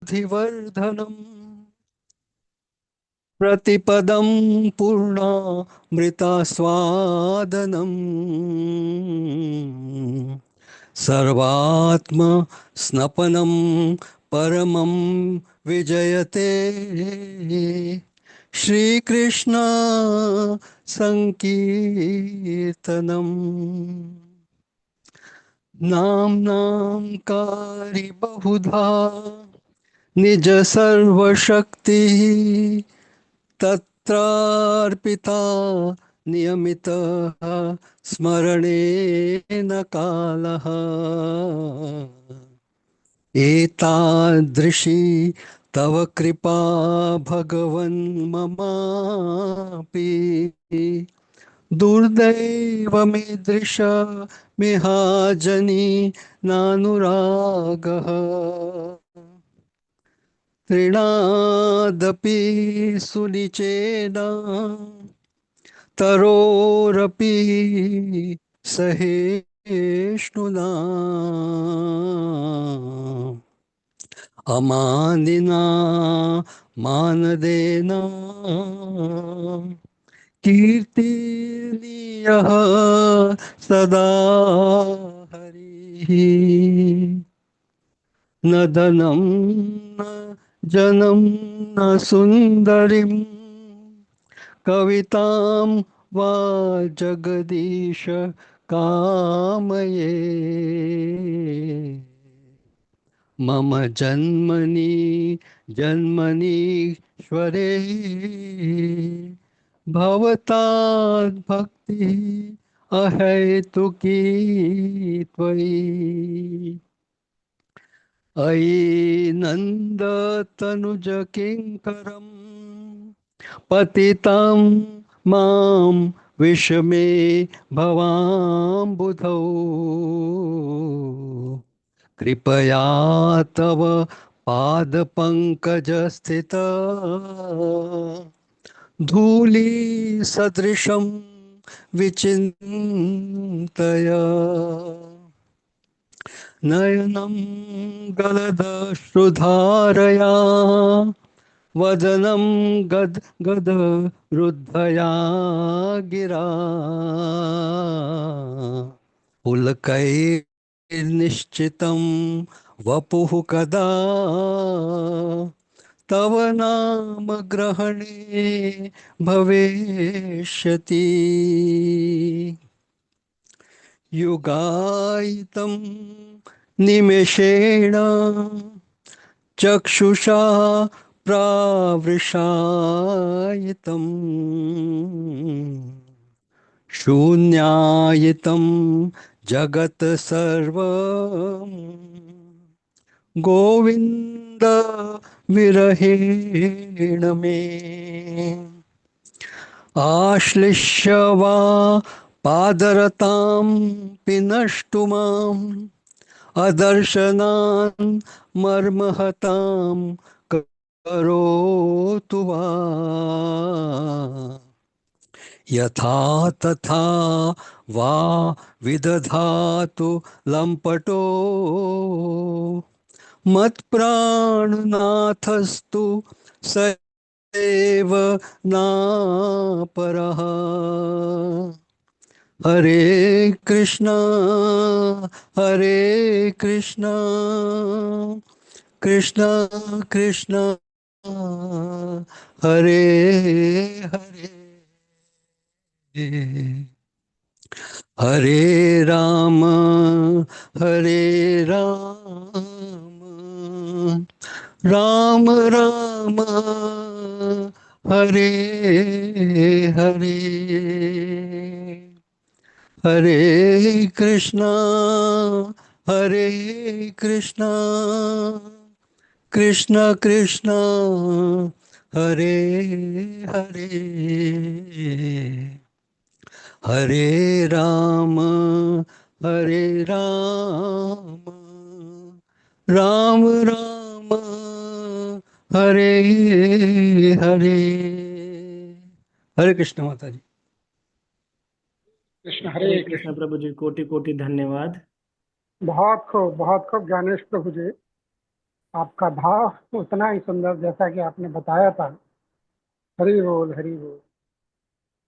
बुद्धिवर्धनम् प्रतिपदं पूर्णामृतास्वादनम् सर्वात्म स्नपनं परमं विजयते श्रीकृष्ण संकीर्तनम् नाम्नां कारी बहुधा निज सर्वशक्तिः तत्रार्पिता नियमितः स्मरणेन कालः एतादृशी तव कृपा भगवन् ममापि दुर्दैवमीदृश मिहाजनी नानुरागः तृणादपि सुनिचेन तरोरपि सहिष्णुना अमानिना मानदेन कीर्तनीयः सदा हरिः न धनं न जनं न सुन्दरीं कवितां वा जगदीश कामये मम जन्मनि जन्मनीश्वरे भवतात् भक्तिः अहेतुकी त्वयि अयि नन्दतनुज किङ्करं पतितं मां विषमे भवाम्बुधौ कृपया तव पादपङ्कजस्थित धूली सदृशं विचिन्तय नयनं गलदश्रुधारया वदनं गद रुद्धया गिरा पुलकैर्निश्चितं वपुः कदा तव नाम ग्रहणे भविष्यति युगायितं निमेषेण चक्षुषा प्रावृषायितं शून्यायितं जगत् सर्वं गोविन्द विरहेण मे आश्लिष्य वा पादरतां पिनष्टु माम् अदर्शनान् मर्महतां करोतु वा यथा तथा वा विदधातु लम्पटो मत्प्राणनाथस्तु सैव नापरः हरे कृष्णा कृष्णा कृष्णा हरे हरे हरे राम हरे राम राम राम हरे हरे हरे कृष्णा कृष्णा कृष्णा हरे हरे हरे राम राम राम हरे हरे। हरे कृष्ण माता जी। कृष्ण हरे हरे कृष्ण कृष्ण। प्रभु जी, कोटि कोटि धन्यवाद। बहुत खूब ज्ञानेश प्रभु जी। आपका भाव उतना ही सुंदर जैसा कि आपने बताया था। हरि बोल हरि बोल।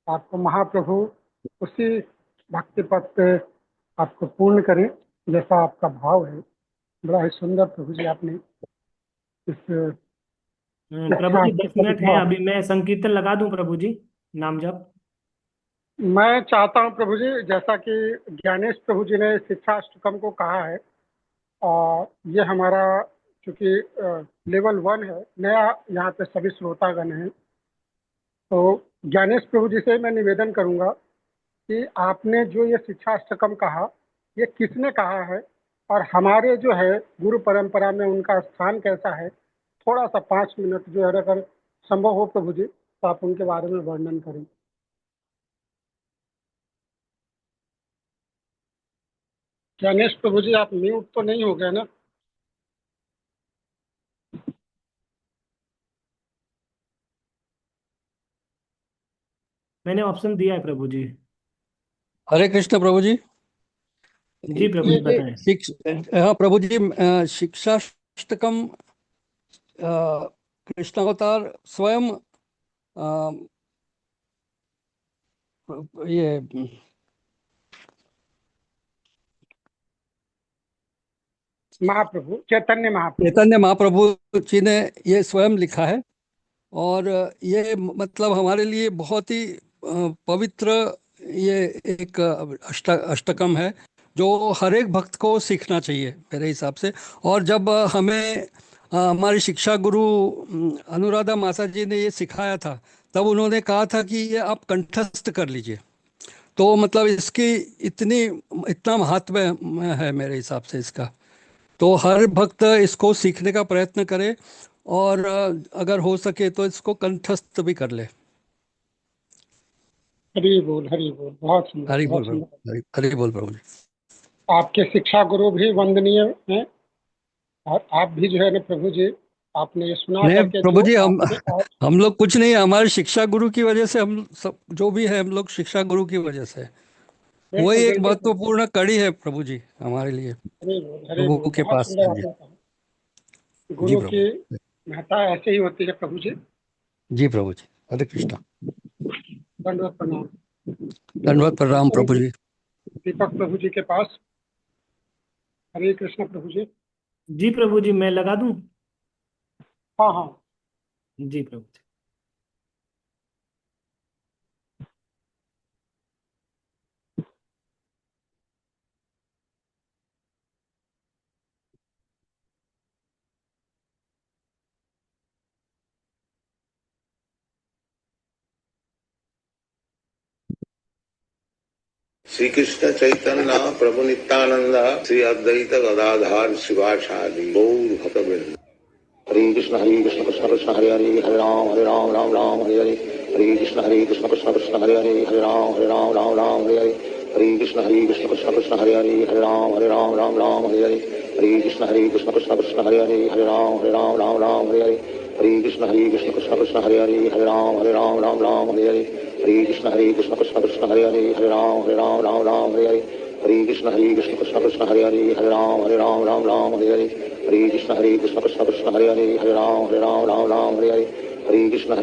आपको महाप्रभु उसी भक्ति पथ पे आपको पूर्ण करें जैसा आपका भाव है। बड़ा ही सुंदर प्रभु जी आपने इस प्रभु इच्छा जी के 10 मिनट है पवित्र। अभी, मैं संकीर्तन लगा दूं प्रभु जी, नाम जप। मैं चाहता हूँ प्रभु जी, जैसा कि ज्ञानेश प्रभु जी ने शिक्षाष्टकम को कहा है, और ये हमारा चूंकि लेवल 1 है, नया यहाँ पे सभी श्रोतागण हैं, तो ज्ञानेश प्रभु जी से मैं निवेदन करूंगा कि आपने जो ये शिक्षाष्टकम कहा, ये किसने कहा है, और हमारे जो है गुरु परंपरा में उनका स्थान कैसा है। थोड़ा सा 5 मिनट जो है, अगर संभव हो प्रभु जी, तो आप उनके बारे में वर्णन करें। ज्ञानेश प्रभु जी, आप म्यूट तो नहीं हो गए ना? मैंने ऑप्शन दिया है प्रभु जी। हरे कृष्ण प्रभु जी। जी प्रभु ये जी ये बताएं। हाँ प्रभु जी, शिक्षाष्टकम कृष्णावतार स्वयं अ, ये महाप्रभु चैतन्य महाप्रभु। चैतन्य महाप्रभु जी ने ये स्वयं लिखा है। और ये मतलब हमारे लिए बहुत ही पवित्र ये एक अष्टकम है, जो हर एक भक्त को सीखना चाहिए मेरे हिसाब से। और जब हमें हमारी शिक्षा गुरु अनुराधा मासा जी ने ये सिखाया था, तब उन्होंने कहा था कि ये आप कंठस्थ कर लीजिए। तो मतलब इसकी इतनी इतना महत्व है मेरे हिसाब से इसका। तो हर भक्त इसको सीखने का प्रयत्न करे, और अगर हो सके तो इसको कंठस्थ भी कर ले। हरि बोल हरि बोल। बहुत सुंदर हरि बहुत बोल प्रभु, सुंदर। हरि हरि बोल प्रभु जी। आपके शिक्षा गुरु भी वंदनीय हैं, और आप भी जो है ना प्रभु जी, आपने ये सुना नहीं करके प्रभु जो जी, आपने और हम लोग कुछ नहीं, हमारे शिक्षा गुरु की वजह से हम सब जो भी है, हम लोग शिक्षा गुरु की वजह से। वही बिल्कुल एक बिल्कुल प्रभु। महत्वपूर्ण कड़ी है प्रभु जी हमारे लिए, हरि प्रभु बोल, के बहुत पास सुंदर के लिए। आपने कहा। जी गुरु की प्रभु। महत्ता ऐसे ही होती है प्रभु जी। जी प्रभु जी। हरे कृष्णा। दंडवत प्रणाम। धन्यवाद प्रणाम चलिए प्रभु जी। दीपक प्रभु जी के पास। हरे कृष्ण प्रभु जी। जी प्रभु जी, मैं लगा दूं। हाँ हाँ। जी प्रभु जी। श्री कृष्ण चैतन्य प्रभु नित्यानंद श्री अद्वैत गदाधार शिवाचार्य गौर भक्तवृंद। हरे कृष्ण कृष्ण हरे हरे, हरे राम राम राम हरे हरे। हरे कृष्ण कृष्ण हरे हरे, हरे राम राम राम हरे हरे। हरे कृष्ण कृष्ण हरे हरे, हरे राम राम राम हरे हरे। हरे कृष्ण कृष्ण हरे हरे, हरे राम राम राम हरे हरे। हरे कृष्ण कृष्ण हरे हरे, हरे राम राम राम हरे हरे। हरे कृष्ण कृष्ण हरे हरे, हरे राम राम राम हरे हरे। हरे कृष्ण कृष्ण हरे हरे, हरे राम राम राम हरे हरे। हरे कृष्ण कृष्ण हरे हरे, हरे राम राम राम हरे हरे। हरे कृष्ण कृष्ण कृष्ण हरे हरे, हरे राम राम राम हरे हरे।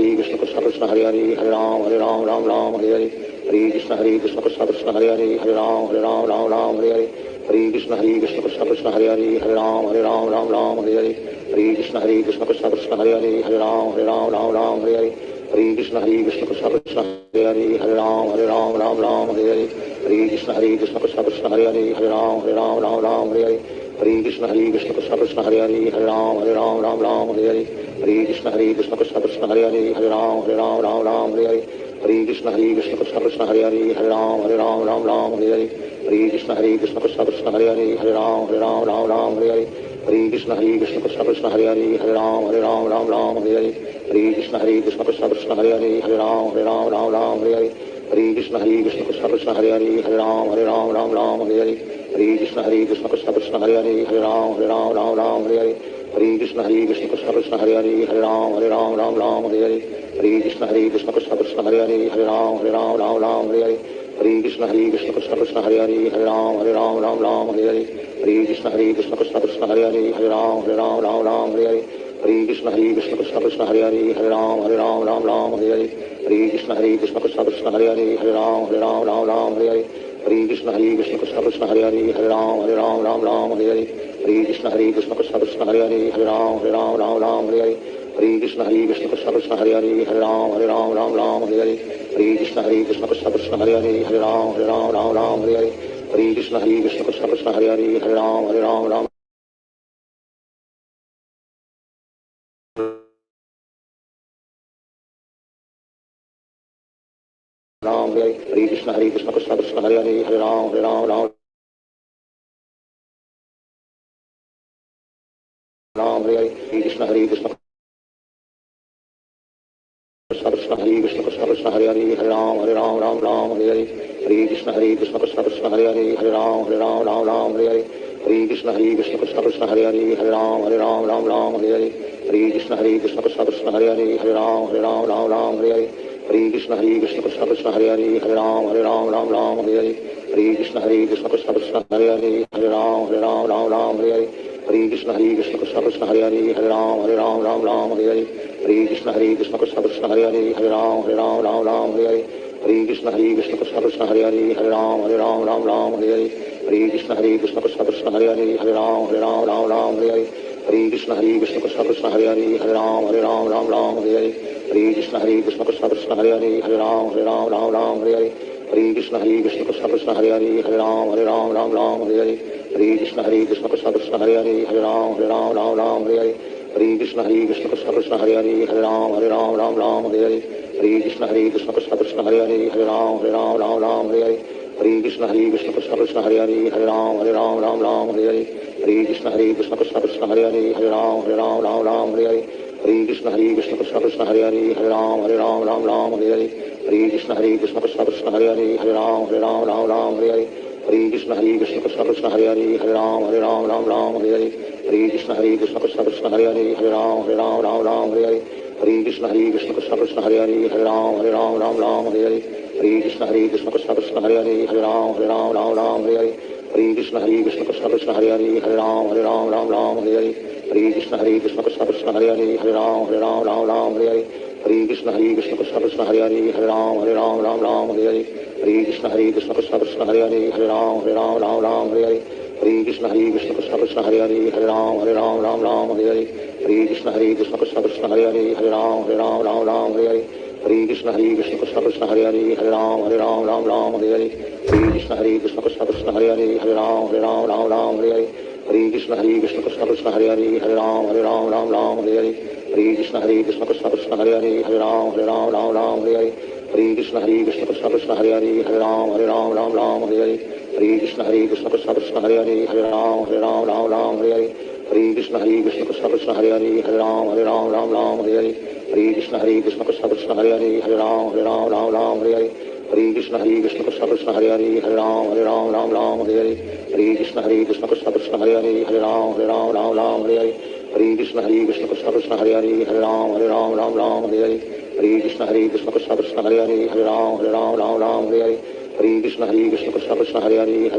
हरे कृष्ण कृष्ण हरे हरे, हरे राम राम राम हरे हरे। हरे कृष्ण कृष्ण हरे हरे, हरे राम राम राम हरे हरे। हरे कृष्ण कृष्ण हरे हरे, हरे राम राम राम हरे हरे। हरे कृष्ण कृष्ण कृष्ण हरे हरे, हरे राम राम हरे हरे। हरे कृष्ण कृष्ण कृष्ण हरे हरे, हरे राम राम हरे हरे। हरे कृष्ण कृष्ण कृष्ण हरे हरे, हरे राम राम हरे हरे। हरे कृष्ण कृष्ण कृष्ण हरे हरे, हरे राम राम हरे हरे। हरे कृष्ण कृष्ण कृष्ण हरे हरे, हरे राम राम हरे हरे। हरे कृष्ण कृष्ण कृष्ण हरे हरे, हरे राम हरे हरे। हरे कृष्ण कृष्ण कृष्ण हरे हरे, हरे राम हरे हरे। हरे कृष्ण कृष्ण कृष्ण हरे हरे, हरे राम हरे हरे। हरे कृष्ण कृष्ण कृष्ण हरे हरे, हरे राम हरे हरे। हरे कृष्ण कृष्ण कृष्ण हरे हरे, हरे राम हरे हरे। हरे कृष्ण कृष्ण कृष्ण हरे हरे, हरे राम हरे हरे। हरे कृष्ण कृष्ण कृष्ण हरे हरे, हरे राम हरे हरे। हरे कृष्ण कृष्ण कृष्ण हरे हरे, हरे राम हरे हरे। हरे कृष्ण कृष्ण कृष्ण हरे हरे राम राम राम हरे हरे हरे कृष्ण कृष्ण कृष्ण हरे हरे राम राम हरे हरे हरे कृष्ण कृष्ण कृष्ण हरे हरे राम राम हरे हरे हरे कृष्ण कृष्ण कृष्ण हरे हरे राम राम हरे हरे हरे कृष्ण कृष्ण कृष्ण हरे हरे राम राम हरे हरे हरे कृष्ण कृष्ण कृष्ण हरे हरे राम हरे हरे हरे कृष्ण कृष्ण कृष्ण हरे हरे राम हरे हरे हरे कृष्ण कृष्ण कृष्ण हरे हरे राम राम राम हरे कृष्ण कृष्ण कृष्ण हरे हरे राम राम हरे हरे कृष्ण कृष्ण कृष्ण हरे कृष्ण कृष्ण हरे हरे राम राम हरे हरे हरे कृष्ण कृष्ण कृष्ण हरे हरे राम हरे हरे हरे कृष्ण कृष्ण कृष्ण हरे राम हरे हरे हरे कृष्ण कृष्ण कृष्ण हरे राम हरे हरे हरे कृष्ण कृष्ण कृष्ण हरे राम हरे हरे हरे कृष्ण कृष्ण कृष्ण कृष्ण हरे राम हरे हरे हरे कृष्ण कृष्ण कृष्ण हरे राम हरे हरे हरे कृष्ण कृष्ण कृष्ण कृष्ण हरे राम हरे हरे हरे कृष्ण कृष्ण कृष्ण हरे राम हरे हरे हरे कृष्ण कृष्ण कृष्ण कृष्ण हरे राम हरे हरे हरे कृष्ण कृष्ण कृष्ण कृष्ण हरे राम हरे हरे हरे कृष्ण कृष्ण कृष्ण कृष्ण हरे राम हरे हरे हरे कृष्ण कृष्ण कृष्ण कृष्ण हरे राम हरे हरे हरे कृष्ण कृष्ण कृष्ण कृष्ण हरे राम हरे हरे हरे कृष्ण कृष्ण कृष्ण कृष्ण हरे राम हरे हरे हरे कृष्ण कृष्ण कृष्ण कृष्ण हरे राम हरे हरे हरे कृष्ण कृष्ण कृष्ण कृष्ण हरे राम हरे हरे हरे कृष्ण कृष्ण कृष्ण कृष्ण हरे राम हरे हरे हरे कृष्ण कृष्ण कृष्ण कृष्ण हरे राम हरे हरे हरे कृष्ण कृष्ण कृष्ण कृष्ण हरे राम हरे हरे हरे कृष्ण कृष्ण कृष्ण कृष्ण हरे राम हरे हरे हरे कृष्ण कृष्ण कृष्ण कृष्ण हरे राम हरे हरे हरे कृष्ण कृष्ण कृष्ण कृष्ण हरे राम हरे हरे हरे कृष्ण कृष्ण कृष्ण कृष्ण हरे राम हरे हरे हरे कृष्ण कृष्ण कृष्ण कृष्ण हरे राम हरे हरे हरे कृष्ण कृष्ण कृष्ण कृष्ण हरे राम हरे हरे हरे कृष्ण कृष्ण कृष्ण कृष्ण हरे राम हरे हरे हरे कृष्ण कृष्ण कृष्ण कृष्ण हरे राम हरे हरे हरे कृष्ण कृष्ण कृष्ण कृष्ण हरे राम हरे हरे हरे कृष्ण कृष्ण कृष्ण कृष्ण हरे राम हरे हरे हरे कृष्ण कृष्ण कृष्ण कृष्ण हरे राम हरे हरे हरे कृष्ण कृष्ण कृष्ण कृष्ण हरे राम हरे हरे हरे कृष्ण कृष्ण कृष्ण कृष्ण हरे राम हरे हरे हरे कृष्ण कृष्ण कृष्ण कृष्ण हरे राम हरे हरे हरे कृष्ण कृष्ण कृष्ण कृष्ण हरे राम हरे हरे हरे कृष्ण कृष्ण कृष्ण कृष्ण हरे राम हरे हरे हरे कृष्ण कृष्ण कृष्ण कृष्ण हरे राम हरे हरे हरे कृष्ण कृष्ण कृष्ण कृष्ण हरे राम हरे हरे हरे कृष्ण कृष्ण कृष्ण कृष्ण हरे राम हरे हरे हरे कृष्ण कृष्ण कृष्ण कृष्ण हरे राम हरे हरे हरे कृष्ण कृष्ण कृष्ण कृष्ण हरे राम हरे हरे हरे कृष्ण कृष्ण कृष्ण कृष्ण हरे राम हरे हरे हरे कृष्ण कृष्ण कृष्ण कृष्ण हरे राम हरे हरे हरे कृष्ण कृष्ण कृष्ण कृष्ण हरे राम हरे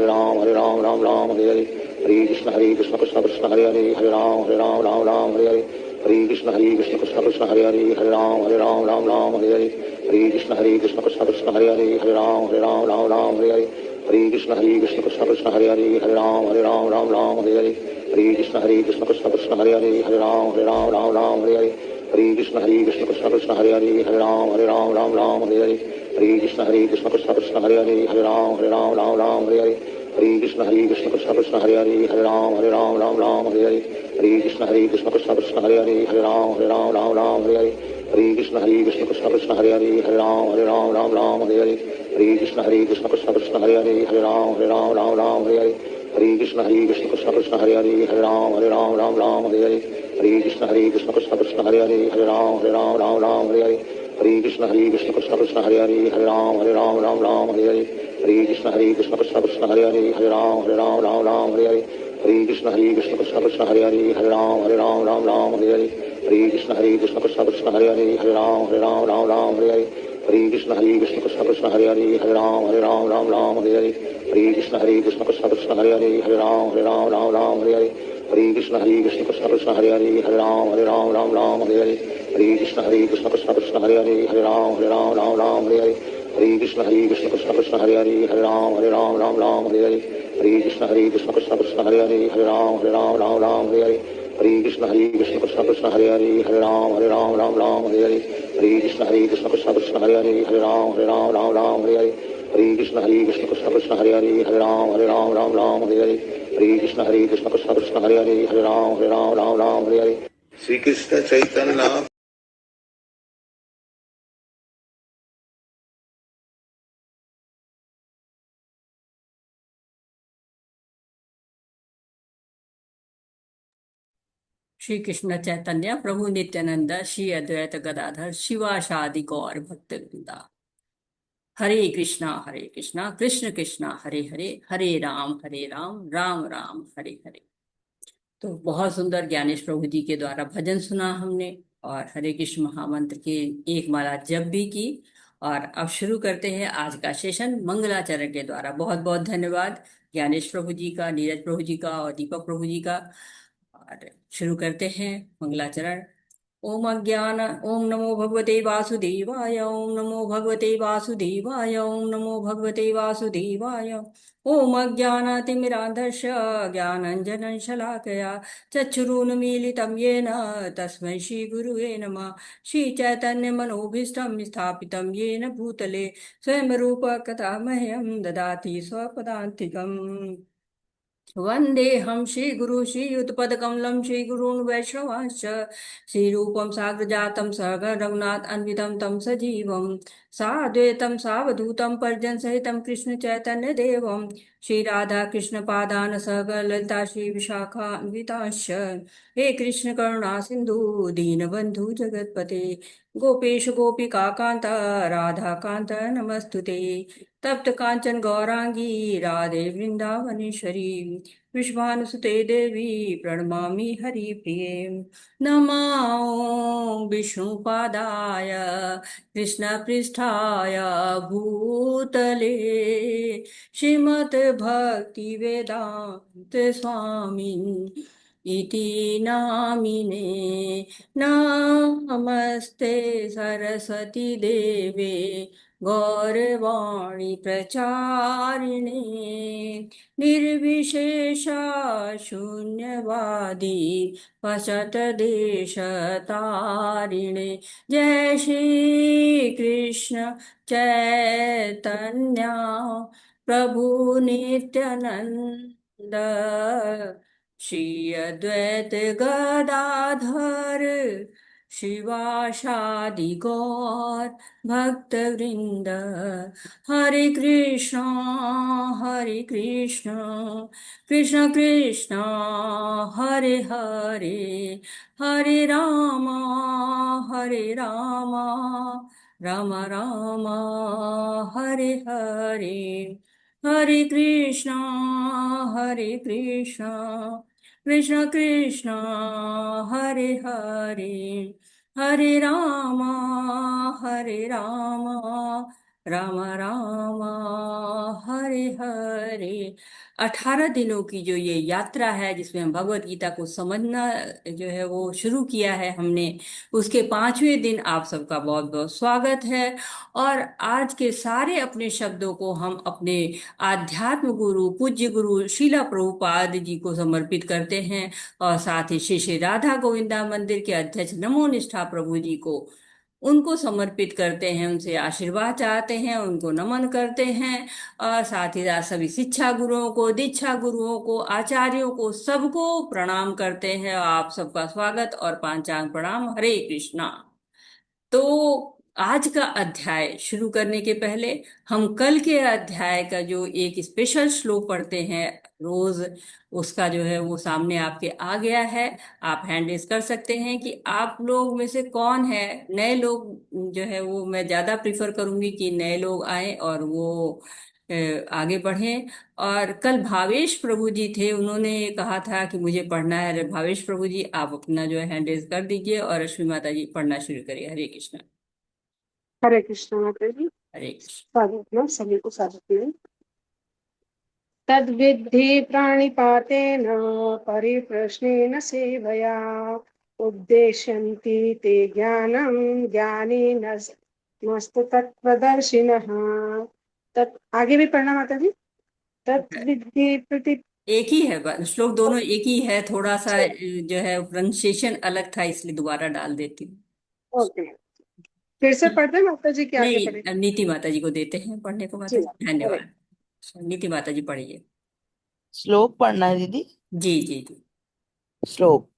हरे हरे कृष्ण कृष्ण कृष्ण कृष्ण हरे राम हरे हरे हरे कृष्ण कृष्ण कृष्ण कृष्ण हरे राम हरे हरे हरे कृष्ण कृष्ण कृष्ण कृष्ण हरे राम हरे हरे हरे कृष्ण कृष्ण कृष्ण कृष्ण हरे राम हरे हरे हरे कृष्ण कृष्ण कृष्ण कृष्ण हरे राम हरे हरे हरे कृष्ण कृष्ण कृष्ण कृष्ण हरे राम हरे हरे हरे कृष्ण कृष्ण कृष्ण कृष्ण हरे राम हरे हरे हरे कृष्ण कृष्ण कृष्ण कृष्ण हरे राम हरे हरे हरे कृष्ण कृष्ण कृष्ण कृष्ण हरे राम हरे हरे हरे कृष्ण कृष्ण कृष्ण कृष्ण हरे राम हरे हरे हरे कृष्ण कृष्ण कृष्ण कृष्ण हरे राम हरे हरे हरे कृष्ण कृष्ण कृष्ण कृष्ण हरे राम हरे हरे हरे कृष्ण कृष्ण कृष्ण कृष्ण हरे राम हरे हरे हरे कृष्ण कृष्ण कृष्ण कृष्ण हरे राम हरे हरे हरे कृष्ण कृष्ण कृष्ण कृष्ण हरे राम हरे हरे हरे कृष्ण कृष्ण कृष्ण कृष्ण हरे राम हरे हरे हरे कृष्ण कृष्ण कृष्ण हरे हरे राम राम हरे हरे हरे कृष्ण कृष्ण कृष्ण हरे हरे राम राम हरे हरे हरे कृष्ण कृष्ण कृष्ण हरे हरे राम हरे हरे हरे कृष्ण कृष्ण कृष्ण हरे राम हरे हरे हरे कृष्ण कृष्ण कृष्ण हरे राम हरे हरे हरे कृष्ण कृष्ण कृष्ण हरे राम हरे हरे हरे कृष्ण कृष्ण कृष्ण हरे राम हरे हरे हरे कृष्ण कृष्ण कृष्ण कृष्ण हरे राम हरे हरे हरे कृष्ण कृष्ण कृष्ण कृष्ण हरे राम हरे हरे हरे कृष्ण कृष्ण कृष्ण कृष्ण हरे राम हरे हरे श्री कृष्ण चैतन्य श्री कृष्ण चैतन्य प्रभु नित्यानंद श्री अद्वैत गदाधर शिवासादि गौर भक्त वृंदा। हरे कृष्णा कृष्ण कृष्णा हरे हरे हरे राम राम राम हरे हरे। तो बहुत सुंदर ज्ञानेश प्रभु जी के द्वारा भजन सुना हमने और हरे कृष्ण महामंत्र की एक माला जप भी की। और अब शुरू करते हैं आज का सेशन मंगलाचरण के द्वारा। बहुत बहुत धन्यवाद ज्ञानेश प्रभु जी का, नीरज प्रभु जी का और दीपक प्रभु जी का। और शुरू करते हैं मंगलाचरण। ओम नमो भगवते वासुदेवाय, ओम नमो भगवते वासुदेवाय, ओम नमो भगवते वासुदेवाय। ओम अज्ञानातिमिरान्धस्य ज्ञानञ्जनं शलाकया चक्षुरुन्मीलितं येन तस्मै श्रीगुरुवे नमः। श्रीचैतन्यमनोभीष्टं स्थापितं येन भूतले स्वयं रूप कथा मह्यं ददाति स्वपदान्तिकम्। वन्देऽहं श्रीगुरु श्रीयुतपदकमलं श्रीगुरून् वैष्णवांश्च श्रीरूपं साग्रजातं सहगण रघुनाथ अन्वितं तं सजीवं साद्वैतं सावधूतं परिजनसहितं कृष्ण चैतन्य देवं श्रीराधा कृष्ण पादान सहगण ललिता श्री विशाखान्वितांश्च। हे कृष्ण करुणा सिन्धु दीनबन्धु जगत्पते गोपेश गोपिका कान्त राधा कान्त नमस्तुते। तप्त कांचन गौरांगी राधे वृंदावनेश्वरी विश्वानुसुते देवी प्रणमामि हरिप्रिये। नमो विष्णुपादाय कृष्णपृष्ठाय भूतले श्रीमद् भक्ति वेदांत स्वामी इति नामिने। नमस्ते सरस्वती देवे गौरवाणी प्रचारिणे निर्विशेषा शून्यवादी वसतदेशतारिणे। जय श्री कृष्ण चैतन्य प्रभु नित्यानंद श्री अद्वैत गदाधर शिवासादि गौर भक्त वृंद। हरे कृष्ण कृष्ण कृष्ण हरे हरे हरे राम राम राम हरे हरे। हरे कृष्ण कृष्ण कृष्ण हरे हरे हरे राम राम राम हरे हरे। 18 दिनों की जो ये यात्रा है जिसमें हम भगवत गीता को समझना जो है वो शुरू किया है हमने, उसके 5वें दिन आप सबका बहुत बहुत स्वागत है। और आज के सारे अपने शब्दों को हम अपने आध्यात्म गुरु पूज्य गुरु शीला प्रभुपाद जी को समर्पित करते हैं और साथ ही श्री श्री राधा गोविंदा मंदिर के अध्यक्ष नमो निष्ठा प्रभु जी को उनको समर्पित करते हैं, उनसे आशीर्वाद चाहते हैं, उनको नमन करते हैं। और साथ ही साथ सभी शिक्षा गुरुओं को, दीक्षा गुरुओं को, आचार्यों को, सबको प्रणाम करते हैं। आप सबका स्वागत और पांचांग प्रणाम। हरे कृष्णा। तो आज का अध्याय शुरू करने के पहले हम कल के अध्याय का जो एक स्पेशल श्लोक पढ़ते हैं रोज, उसका जो है वो सामने आपके आ गया है। आप हैंड रेज कर सकते हैं कि आप लोग में से कौन है नए लोग। जो है वो मैं ज्यादा प्रिफर करूंगी कि नए लोग आए और वो आगे बढ़ें। और कल भावेश प्रभु जी थे, उन्होंने कहा था कि मुझे पढ़ना है। भावेश प्रभु जी आप अपना जो है हैंड रेज कर दीजिए और रश्मि माता जी पढ़ना शुरू करिए। हरे कृष्ण। हरे कृष्ण माता जी। हरे कृष्ण। स्वागत सभी को स्वागत। तद्विद्धि प्राणिपातेन परिप्रश्नेन सेवया उपदेशन्ति ते ज्ञानं ज्ञानिनस्तत्त्वदर्शिनः। तत् आगे भी पढ़ना माता जी। तद्विद्धि प्रति। एक ही है श्लोक, दोनों एक ही है, थोड़ा सा जो है प्रोनाउंसिएशन अलग था, इसलिए दोबारा डाल देती हूँ। ओके, फिर से पढ़ते हैं माता जी, क्या आगे नहीं, पढ़े? अब नीति माता जी को देते हैं पढ़ने को। जी माता जी हरे। धन्यवाद। नीति माता जी पढ़िए। श्लोक पढ़ना है दीदी? जी जी जी। श्लोक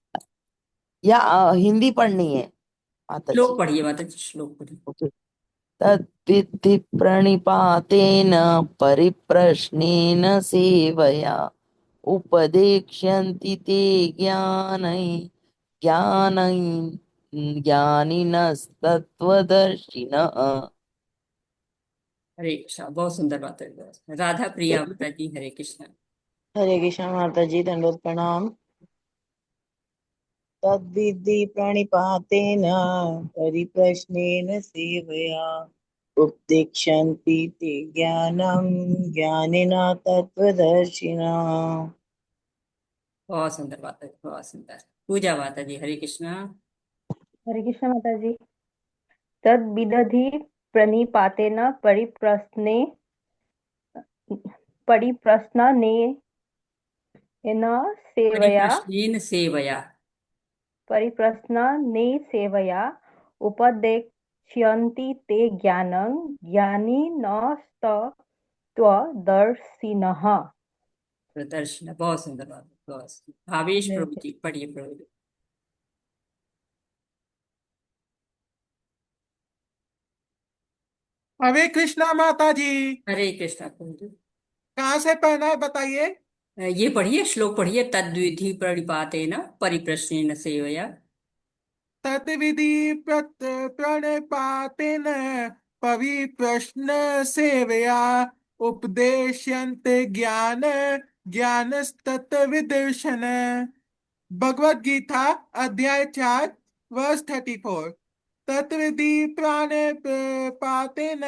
या हिंदी पढ़नी है माता श्लोक जी? पढ़िए माता जी, श्लोक पढ़िए। ओके। तद्विद्धि प्रणिपातेन परिप्रश्नेन सेवया उपदेक्ष्यन्ति ते ज्ञानै ज्ञानिनस्तत्त्वदर्शिनः। हरे कृष्णा, बहुत सुंदर माता जी, बहुत सुंदर। राधा प्रिया माता जी हरे कृष्णा। हरे कृष्ण माता जी, दंडवत प्रणाम। तद्विद्धि प्रणिपातेन परिप्रश्नेन सेवया उपदेक्ष्यन्ति ते ज्ञानं ज्ञानिना तत्त्वदर्शिना। बहुत सुंदर माता जी, बहुत सुंदर। पूजा माता जी हरे कृष्णा। हरे कृष्ण माता जी। तद्विदधि प्रणिपातेन परिप्रश्नेन सेवया परिप्रश्नेन सेवया परिप्रश्नेन सेवया उपदेक्ष्यन्ति ते ज्ञानं ज्ञानिनस्तत्त्वदर्शिनः। प्रदर्शन, बहुत सुंदर बात, बहुत सुंदर। भावेश प्रभु जी पढ़िए प्रभु जी। हरे कृष्णा माता जी। हरे कृष्णा प्रभु जी। कहाँ से पढ़ना है बताइए? ये पढ़िए, श्लोक पढ़िए। तद्विधि प्रणिपातेन परिप्रश्नेन सेवया। तद्विधि प्रणिपातेन परिप्रश्न सेवया उपदेश्यन्ते ज्ञानस्तत्त्वदर्शिन। भगवद गीता अध्याय 4 वर्स 34। तत्विधि प्राणिपातेन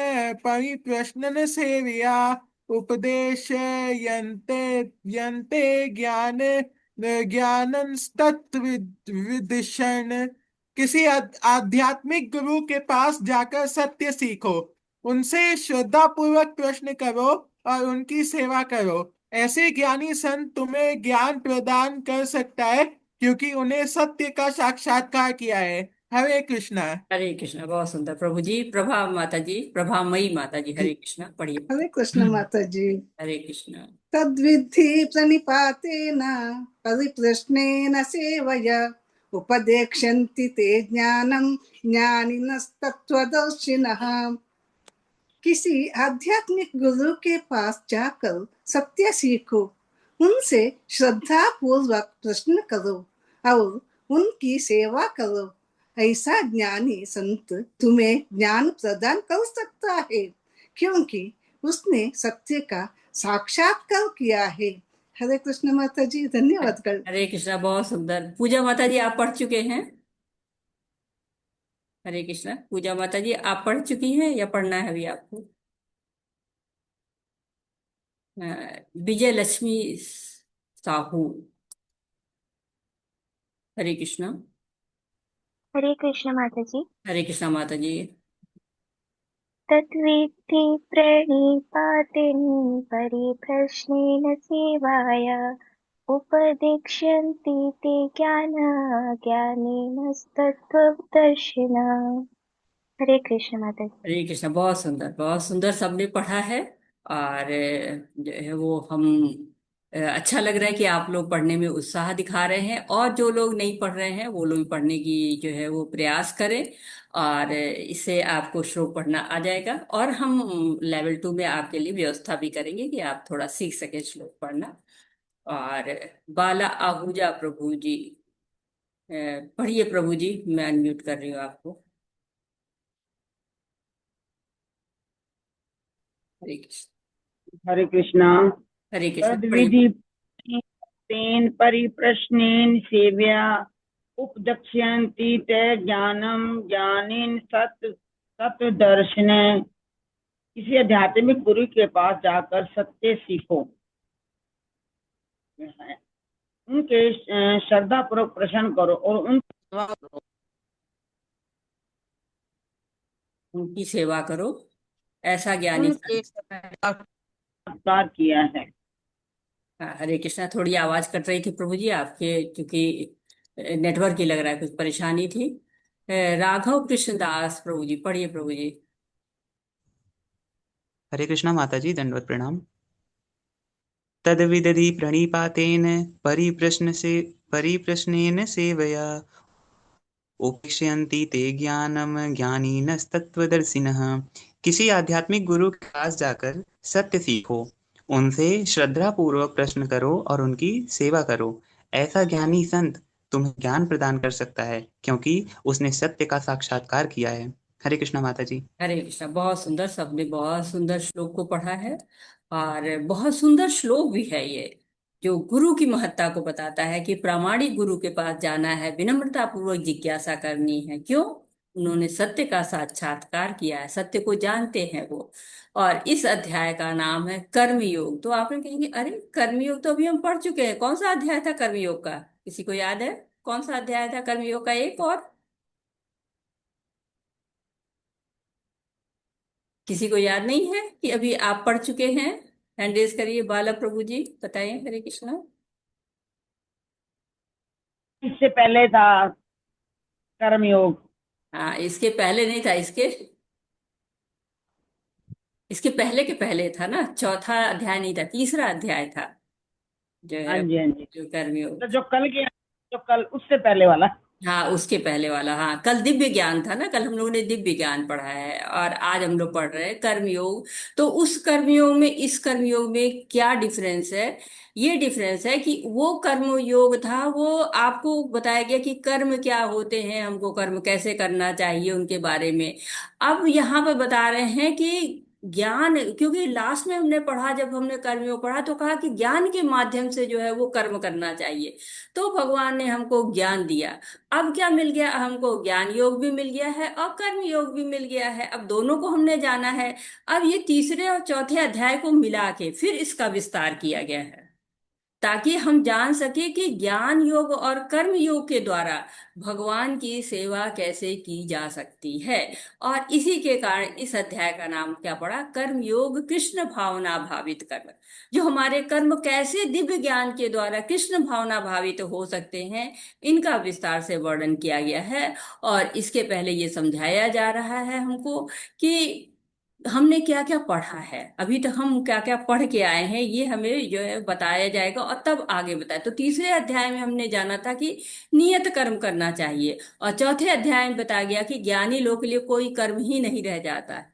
परिप्रश्न सेवया उपदेशयन्ते यन्ते ज्ञानस्तत्त्वदर्शिन। किसी आध्यात्मिक गुरु के पास जाकर सत्य सीखो, उनसे श्रद्धा पूर्वक प्रश्न करो और उनकी सेवा करो। ऐसे ज्ञानी संत तुम्हें ज्ञान प्रदान कर सकता है, क्योंकि उन्हें सत्य का साक्षात्कार किया है। हरे कृष्णा। हरे कृष्णा, बहुत सुंदर प्रभु जी। प्रभा माता जी, प्रभामयी माता जी हरे कृष्णा पढ़िए। हरे कृष्ण माता जी। हरे कृष्णा। तद्विद्धि प्रणिपातेन परिप्रश्नेन सेवया उपदेक्ष्यन्ति ते ज्ञानं ज्ञानिनस्तत्त्वदर्शिनः। किसी आध्यात्मिक गुरु के पास जाकर सत्य सीखो, उनसे श्रद्धा पूर्वक प्रश्न करो और उनकी सेवा करो। ऐसा ज्ञानी संत तुम्हें ज्ञान प्रदान कर सकता है, क्योंकि उसने सत्य का साक्षात्कार किया है। हरे कृष्ण माता जी, धन्यवाद कर। हरे कृष्णा, बहुत सुंदर। पूजा माता जी आप पढ़ चुके हैं? हरे कृष्णा। पूजा माता जी आप पढ़ चुकी हैं या पढ़ना है अभी आपको? विजय लक्ष्मी साहू हरे कृष्णा। हरे कृष्ण माता जी। हरे कृष्णा माता जी। तद्विद्धि प्रणिपातेन परिप्रश्नेन सेवाया उपदेक्ष्यन्ति ते ज्ञानिनस्तत्त्वदर्शिनः। हरे कृष्ण माता जी। हरे कृष्णा, बहुत सुंदर, बहुत सुंदर सबने पढ़ा है। और जो है वो हम अच्छा लग रहा है कि आप लोग पढ़ने में उत्साह दिखा रहे हैं, और जो लोग नहीं पढ़ रहे हैं वो लोग भी पढ़ने की जो है वो प्रयास करें, और इससे आपको श्लोक पढ़ना आ जाएगा। और हम लेवल 2 में आपके लिए व्यवस्था भी करेंगे कि आप थोड़ा सीख सके श्लोक पढ़ना। और बाला आहूजा प्रभु जी पढ़िए प्रभु जी, मैं अनम्यूट कर रही हूँ आपको। हरे कृष्ण। हरे कृष्णा। हरे कृष्ण पढ़िए। तद्विधि तेन परिप्रश्नेन सेव्या उपदक्ष्यन्ति ते ज्ञानं ज्ञानिन तत्वदर्शन, किसी आध्यात्मिक गुरु के पास जाकर सत्य सीखो, उनके श्रद्धा पूर्वक प्रश्न करो और उनकी सेवा करो, ऐसा ज्ञानी उनके साक्षात्कार किया है। हरे कृष्णा। थोड़ी आवाज कट रही थी प्रभु जी आपके, क्योंकि नेटवर्क ही लग रहा है कुछ परेशानी थी। राघव कृष्ण दास प्रभु जी, पढ़िए प्रभु जी। हरे कृष्णा माता जी, दंडवत प्रणाम। तद्विदधि प्रणिपातेन परिप्रश्नेन सेवया उपेक्षयन्ति ते ज्ञानम ज्ञानिनस्तत्त्वदर्शिनः। किसी आध्यात्मिक गुरु के पास जाकर सत्य सीखो, उनसे श्रद्धा पूर्वक प्रश्न करो और उनकी सेवा करो। ऐसा ज्ञानी संत तुम्हें ज्ञान प्रदान कर सकता है, क्योंकि उसने सत्य का साक्षात्कार किया है। हरे कृष्णा माता जी। हरे कृष्णा। बहुत सुंदर, सबने बहुत सुंदर श्लोक को पढ़ा है, और बहुत सुंदर श्लोक भी है ये, जो गुरु की महत्ता को बताता है कि प्रामाणिक गुरु के पास जाना है, विनम्रता पूर्वक जिज्ञासा करनी है। क्यों? उन्होंने सत्य का साक्षात्कार किया है, सत्य को जानते हैं वो। और इस अध्याय का नाम है कर्मयोग। तो आप कहेंगे अरे कर्मयोग तो अभी हम पढ़ चुके हैं, कौन सा अध्याय था कर्मयोग का? किसी को याद है कौन सा अध्याय था कर्मयोग का? एक और किसी को याद नहीं है कि अभी आप पढ़ चुके हैं? हैंड रेज करिए। बाला प्रभु जी बताइए। हरे कृष्णा। इससे पहले था कर्मयोग। हाँ, इसके पहले नहीं था, इसके पहले के पहले था ना, चौथा अध्याय नहीं था, तीसरा अध्याय था जो हाँ है, जी, हाँ जी। जो कर्मयोग। तो जो कल उससे पहले वाला। हाँ, उसके पहले वाला। हाँ, कल दिव्य ज्ञान था ना, कल हम लोगों ने दिव्य ज्ञान पढ़ा है, और आज हम लोग पढ़ रहे हैं कर्मयोग। तो उस कर्मयोग में इस कर्मयोग में क्या डिफरेंस है? ये डिफरेंस है कि वो कर्मयोग था, वो आपको बताया गया कि कर्म क्या होते हैं, हमको कर्म कैसे करना चाहिए उनके बारे में। अब यहाँ पे बता रहे हैं कि ज्ञान, क्योंकि लास्ट में हमने पढ़ा, जब हमने कर्मयोग पढ़ा तो कहा कि ज्ञान के माध्यम से जो है वो कर्म करना चाहिए। तो भगवान ने हमको ज्ञान दिया। अब क्या मिल गया हमको? ज्ञान योग भी मिल गया है और कर्म योग भी मिल गया है। अब दोनों को हमने जाना है। अब ये तीसरे और चौथे अध्याय को मिला के फिर इसका विस्तार किया गया है, ताकि हम जान सके कि ज्ञान योग और कर्म योग के द्वारा भगवान की सेवा कैसे की जा सकती है। और इसी के कारण इस अध्याय का नाम क्या पड़ा? कर्म योग, कृष्ण भावना भावित कर्म। जो हमारे कर्म कैसे दिव्य ज्ञान के द्वारा कृष्ण भावना भावित हो सकते हैं, इनका विस्तार से वर्णन किया गया है। और इसके पहले ये समझाया जा रहा है हमको कि हमने क्या क्या पढ़ा है, अभी तक हम क्या क्या पढ़ के आए हैं, ये हमें जो है बताया जाएगा, और तब आगे बताए। तो तीसरे अध्याय में हमने जाना था कि नियत कर्म करना चाहिए, और चौथे अध्याय में बताया गया कि ज्ञानी लोग के लिए कोई कर्म ही नहीं रह जाता है।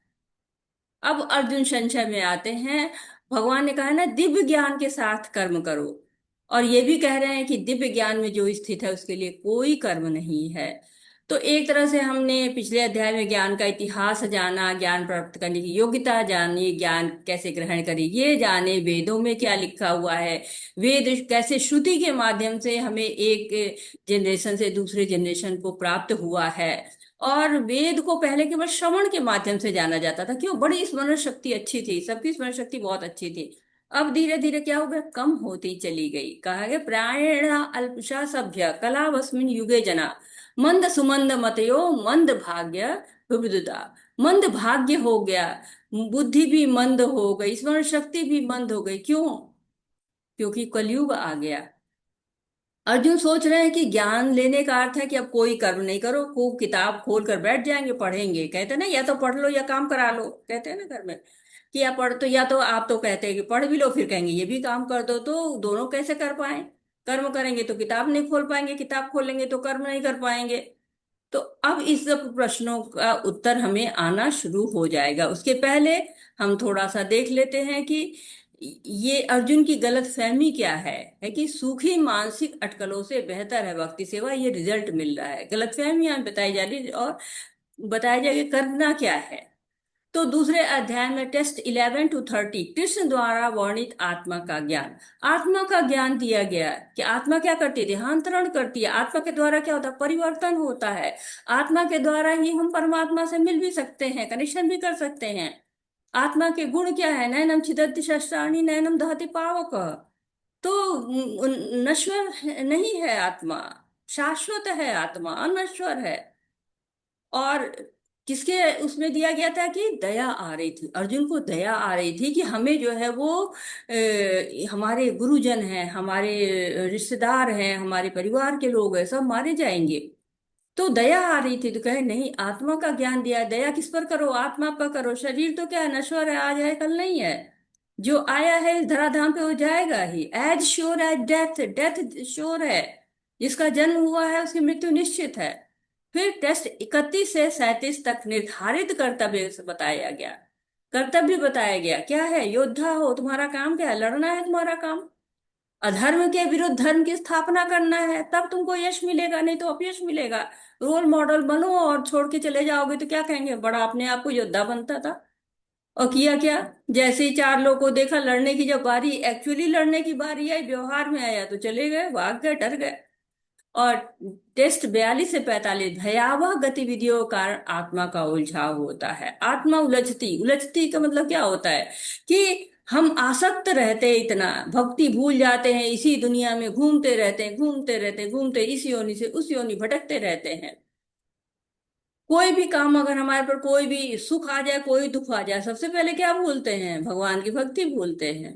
अब अर्जुन संशय में आते हैं। भगवान ने कहा ना दिव्य ज्ञान के साथ कर्म करो, और ये भी कह रहे हैं कि दिव्य ज्ञान में जो स्थित है उसके लिए कोई कर्म नहीं है। तो एक तरह से हमने पिछले अध्याय में ज्ञान का इतिहास जाना, ज्ञान प्राप्त करने की योग्यता जानी, ज्ञान कैसे ग्रहण करें ये जाने, वेदों में क्या लिखा हुआ है, वेद कैसे श्रुति के माध्यम से हमें एक जनरेशन से दूसरे जनरेशन को प्राप्त हुआ है। और वेद को पहले केवल श्रवण के माध्यम से जाना जाता था। क्यों? बड़ी स्मरण शक्ति अच्छी थी, सबकी स्मरण शक्ति बहुत अच्छी थी। अब धीरे धीरे क्या हो गया? कम होती चली गई। कहा गया प्रायेण अल्पशा सभ्य कलावस्मिन युगे जना मंद सुमंद मतयो मंद भाग्य विविधता। मंद भाग्य हो गया, बुद्धि भी मंद हो गई, स्मरण शक्ति भी मंद हो गई। क्यों? क्योंकि कलयुग आ गया। अर्जुन सोच रहे हैं कि ज्ञान लेने का अर्थ है कि अब कोई कर्म नहीं करो, खूब किताब खोल कर बैठ जाएंगे, पढ़ेंगे। कहते हैं ना, या तो पढ़ लो या काम करा लो, कहते हैं ना घर में कि या पढ़ तो, या तो आप तो कहते हैं कि पढ़ भी लो, फिर कहेंगे ये भी काम कर दो। तो दोनों कैसे कर पाए? कर्म करेंगे तो किताब नहीं खोल पाएंगे, किताब खोलेंगे तो कर्म नहीं कर पाएंगे। तो अब इस सब प्रश्नों का उत्तर हमें आना शुरू हो जाएगा। उसके पहले हम थोड़ा सा देख लेते हैं कि ये अर्जुन की गलत फहमी क्या है कि सूखी मानसिक अटकलों से बेहतर है भक्ति सेवा, ये रिजल्ट मिल रहा है। गलत फहमियां बताई जा रही, और बताया जाए कि करना क्या है। तो दूसरे अध्याय में टेस्ट 11 to 30 कृष्ण द्वारा वर्णित आत्मा का ज्ञान, आत्मा का ज्ञान दिया गया कि आत्मा क्या करती है, देहांतरण करती है। आत्मा के द्वारा क्या होता है, परिवर्तन होता है। आत्मा के द्वारा ही हम परमात्मा से मिल भी सकते हैं, कनेक्शन भी कर सकते हैं। आत्मा के गुण क्या है, नैनम छिदन्ति शस्त्राणि नैनम दहति पावक। तो नश्वर नहीं है आत्मा, शाश्वत है आत्मा, अनश्वर है। और किसके उसमें दिया गया था कि दया आ रही थी, अर्जुन को दया आ रही थी कि हमें जो है वो हमारे गुरुजन हैं, हमारे रिश्तेदार हैं, हमारे परिवार के लोग हैं, सब मारे जाएंगे। तो दया आ रही थी, तो कहे नहीं, आत्मा का ज्ञान दिया। दया किस पर करो, आत्मा पर करो। शरीर तो क्या है, नश्वर है, आज है कल नहीं है। जो आया है इस धराधाम पे वो जाएगा ही, as sure as death, death sure है। जिसका जन्म हुआ है उसकी मृत्यु निश्चित है। फिर टेस्ट 31 से 37 तक निर्धारित कर्तव्य से बताया गया। कर्तव्य बताया गया क्या है, योद्धा हो, तुम्हारा काम क्या है, लड़ना है तुम्हारा काम। अधर्म के विरुद्ध धर्म की स्थापना करना है, तब तुमको यश मिलेगा, नहीं तो अपयश मिलेगा। रोल मॉडल बनो और छोड़ के चले जाओगे तो क्या कहेंगे, बड़ा अपने आप को योद्धा बनता था। और किया क्या, जैसे ही 4 लोगों को देखा, लड़ने की जब बारी, एक्चुअली लड़ने की बारी आई, व्यवहार में आया तो चले गए, भाग गए, डर गए। और टेस्ट 42 से 45 भयावह गतिविधियों का कारण आत्मा का उलझाव होता है। आत्मा उलझती, उलझती का मतलब क्या होता है कि हम आसक्त रहते हैं, इतना भक्ति भूल जाते हैं, इसी दुनिया में घूमते रहते हैं, घूमते रहते हैं, घूमते इस योनि से उस योनि भटकते रहते हैं। कोई भी काम अगर हमारे पर, कोई भी सुख आ जाए, कोई दुख आ जाए, सबसे पहले क्या भूलते हैं, भगवान की भक्ति भूलते हैं।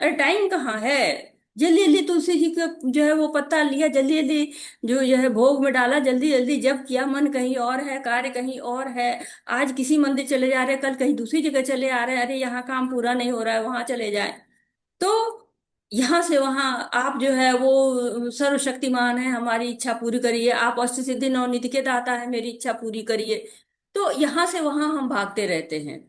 अरे टाइम कहाँ है, जल्दी जल्दी तुलसी जी का जो है वो पत्ता लिया, जल्दी जल्दी जो है भोग में डाला, जल्दी जल्दी जब किया, मन कहीं और है, कार्य कहीं और है। आज किसी मंदिर चले जा रहे हैं, कल कहीं दूसरी जगह चले आ रहे हैं, अरे यहाँ काम पूरा नहीं हो रहा है, वहां चले जाए। तो यहाँ से वहां आप जो है वो सर्वशक्तिमान है, हमारी इच्छा पूरी करिए, आप अष्ट सिद्धि नौ निधि के दाता है, मेरी इच्छा पूरी करिए। तो यहाँ से वहां हम भागते रहते हैं।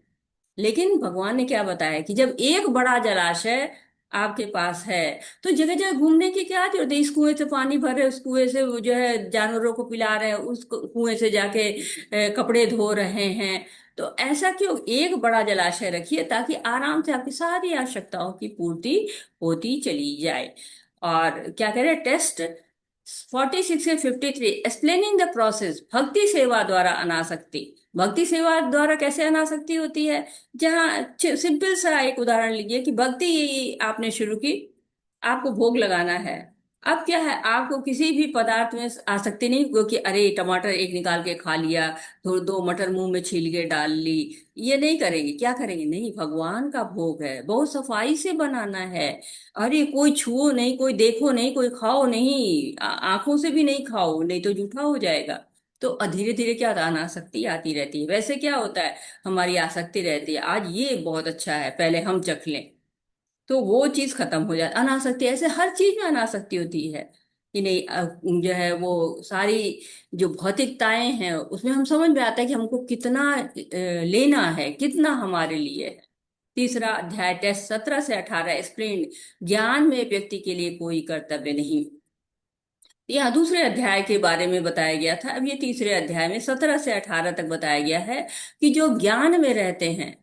लेकिन भगवान ने क्या बताया कि जब एक बड़ा जलाशय आपके पास है तो जगह जगह घूमने की क्या जरूरत है। इस कुएं से पानी भरे, उस कुएं से वो जो है जानवरों को पिला रहे हैं, उस कुएं से जाके कपड़े धो रहे हैं। तो ऐसा क्यों, एक बड़ा जलाशय रखिए ताकि आराम से आपकी सारी आवश्यकताओं की पूर्ति होती चली जाए। और क्या कह रहे हैं टेस्ट 46 से 53 एक्सप्लेनिंग द प्रोसेस भक्ति सेवा द्वारा अनासक्ति। भक्ति सेवा द्वारा कैसे अनासक्ति होती है, जहाँ सिंपल सा एक उदाहरण लीजिए कि भक्ति आपने शुरू की, आपको भोग लगाना है। अब क्या है, आपको किसी भी पदार्थ में आसक्ति नहीं, क्योंकि अरे टमाटर एक निकाल के खा लिया, दो दो मटर मुंह में छील के डाल ली, ये नहीं करेंगे। क्या करेंगे, नहीं, भगवान का भोग है, बहुत सफाई से बनाना है। अरे कोई छुओ नहीं, कोई देखो नहीं, कोई खाओ नहीं, आंखों से भी नहीं खाओ, नहीं तो जूठा हो जाएगा। तो धीरे धीरे क्या होता है, अनासक्ति आती रहती है। वैसे क्या होता है, हमारी आसक्ति रहती है, आज ये बहुत अच्छा है, पहले हम चख लें, तो वो चीज खत्म हो जाती। अनासक्ति ऐसे हर चीज में अनासक्ति होती है कि नहीं, जो है वो सारी जो भौतिकताएं हैं उसमें हम समझ में आता है कि हमको कितना लेना है, कितना हमारे लिए है। तीसरा अध्याय टेस्ट 17 से 18 एक्सप्लेन ज्ञान में व्यक्ति के लिए कोई कर्तव्य नहीं। यहाँ दूसरे अध्याय के बारे में बताया गया था, अब ये तीसरे अध्याय में 17 से 18 तक बताया गया है कि जो ज्ञान में रहते हैं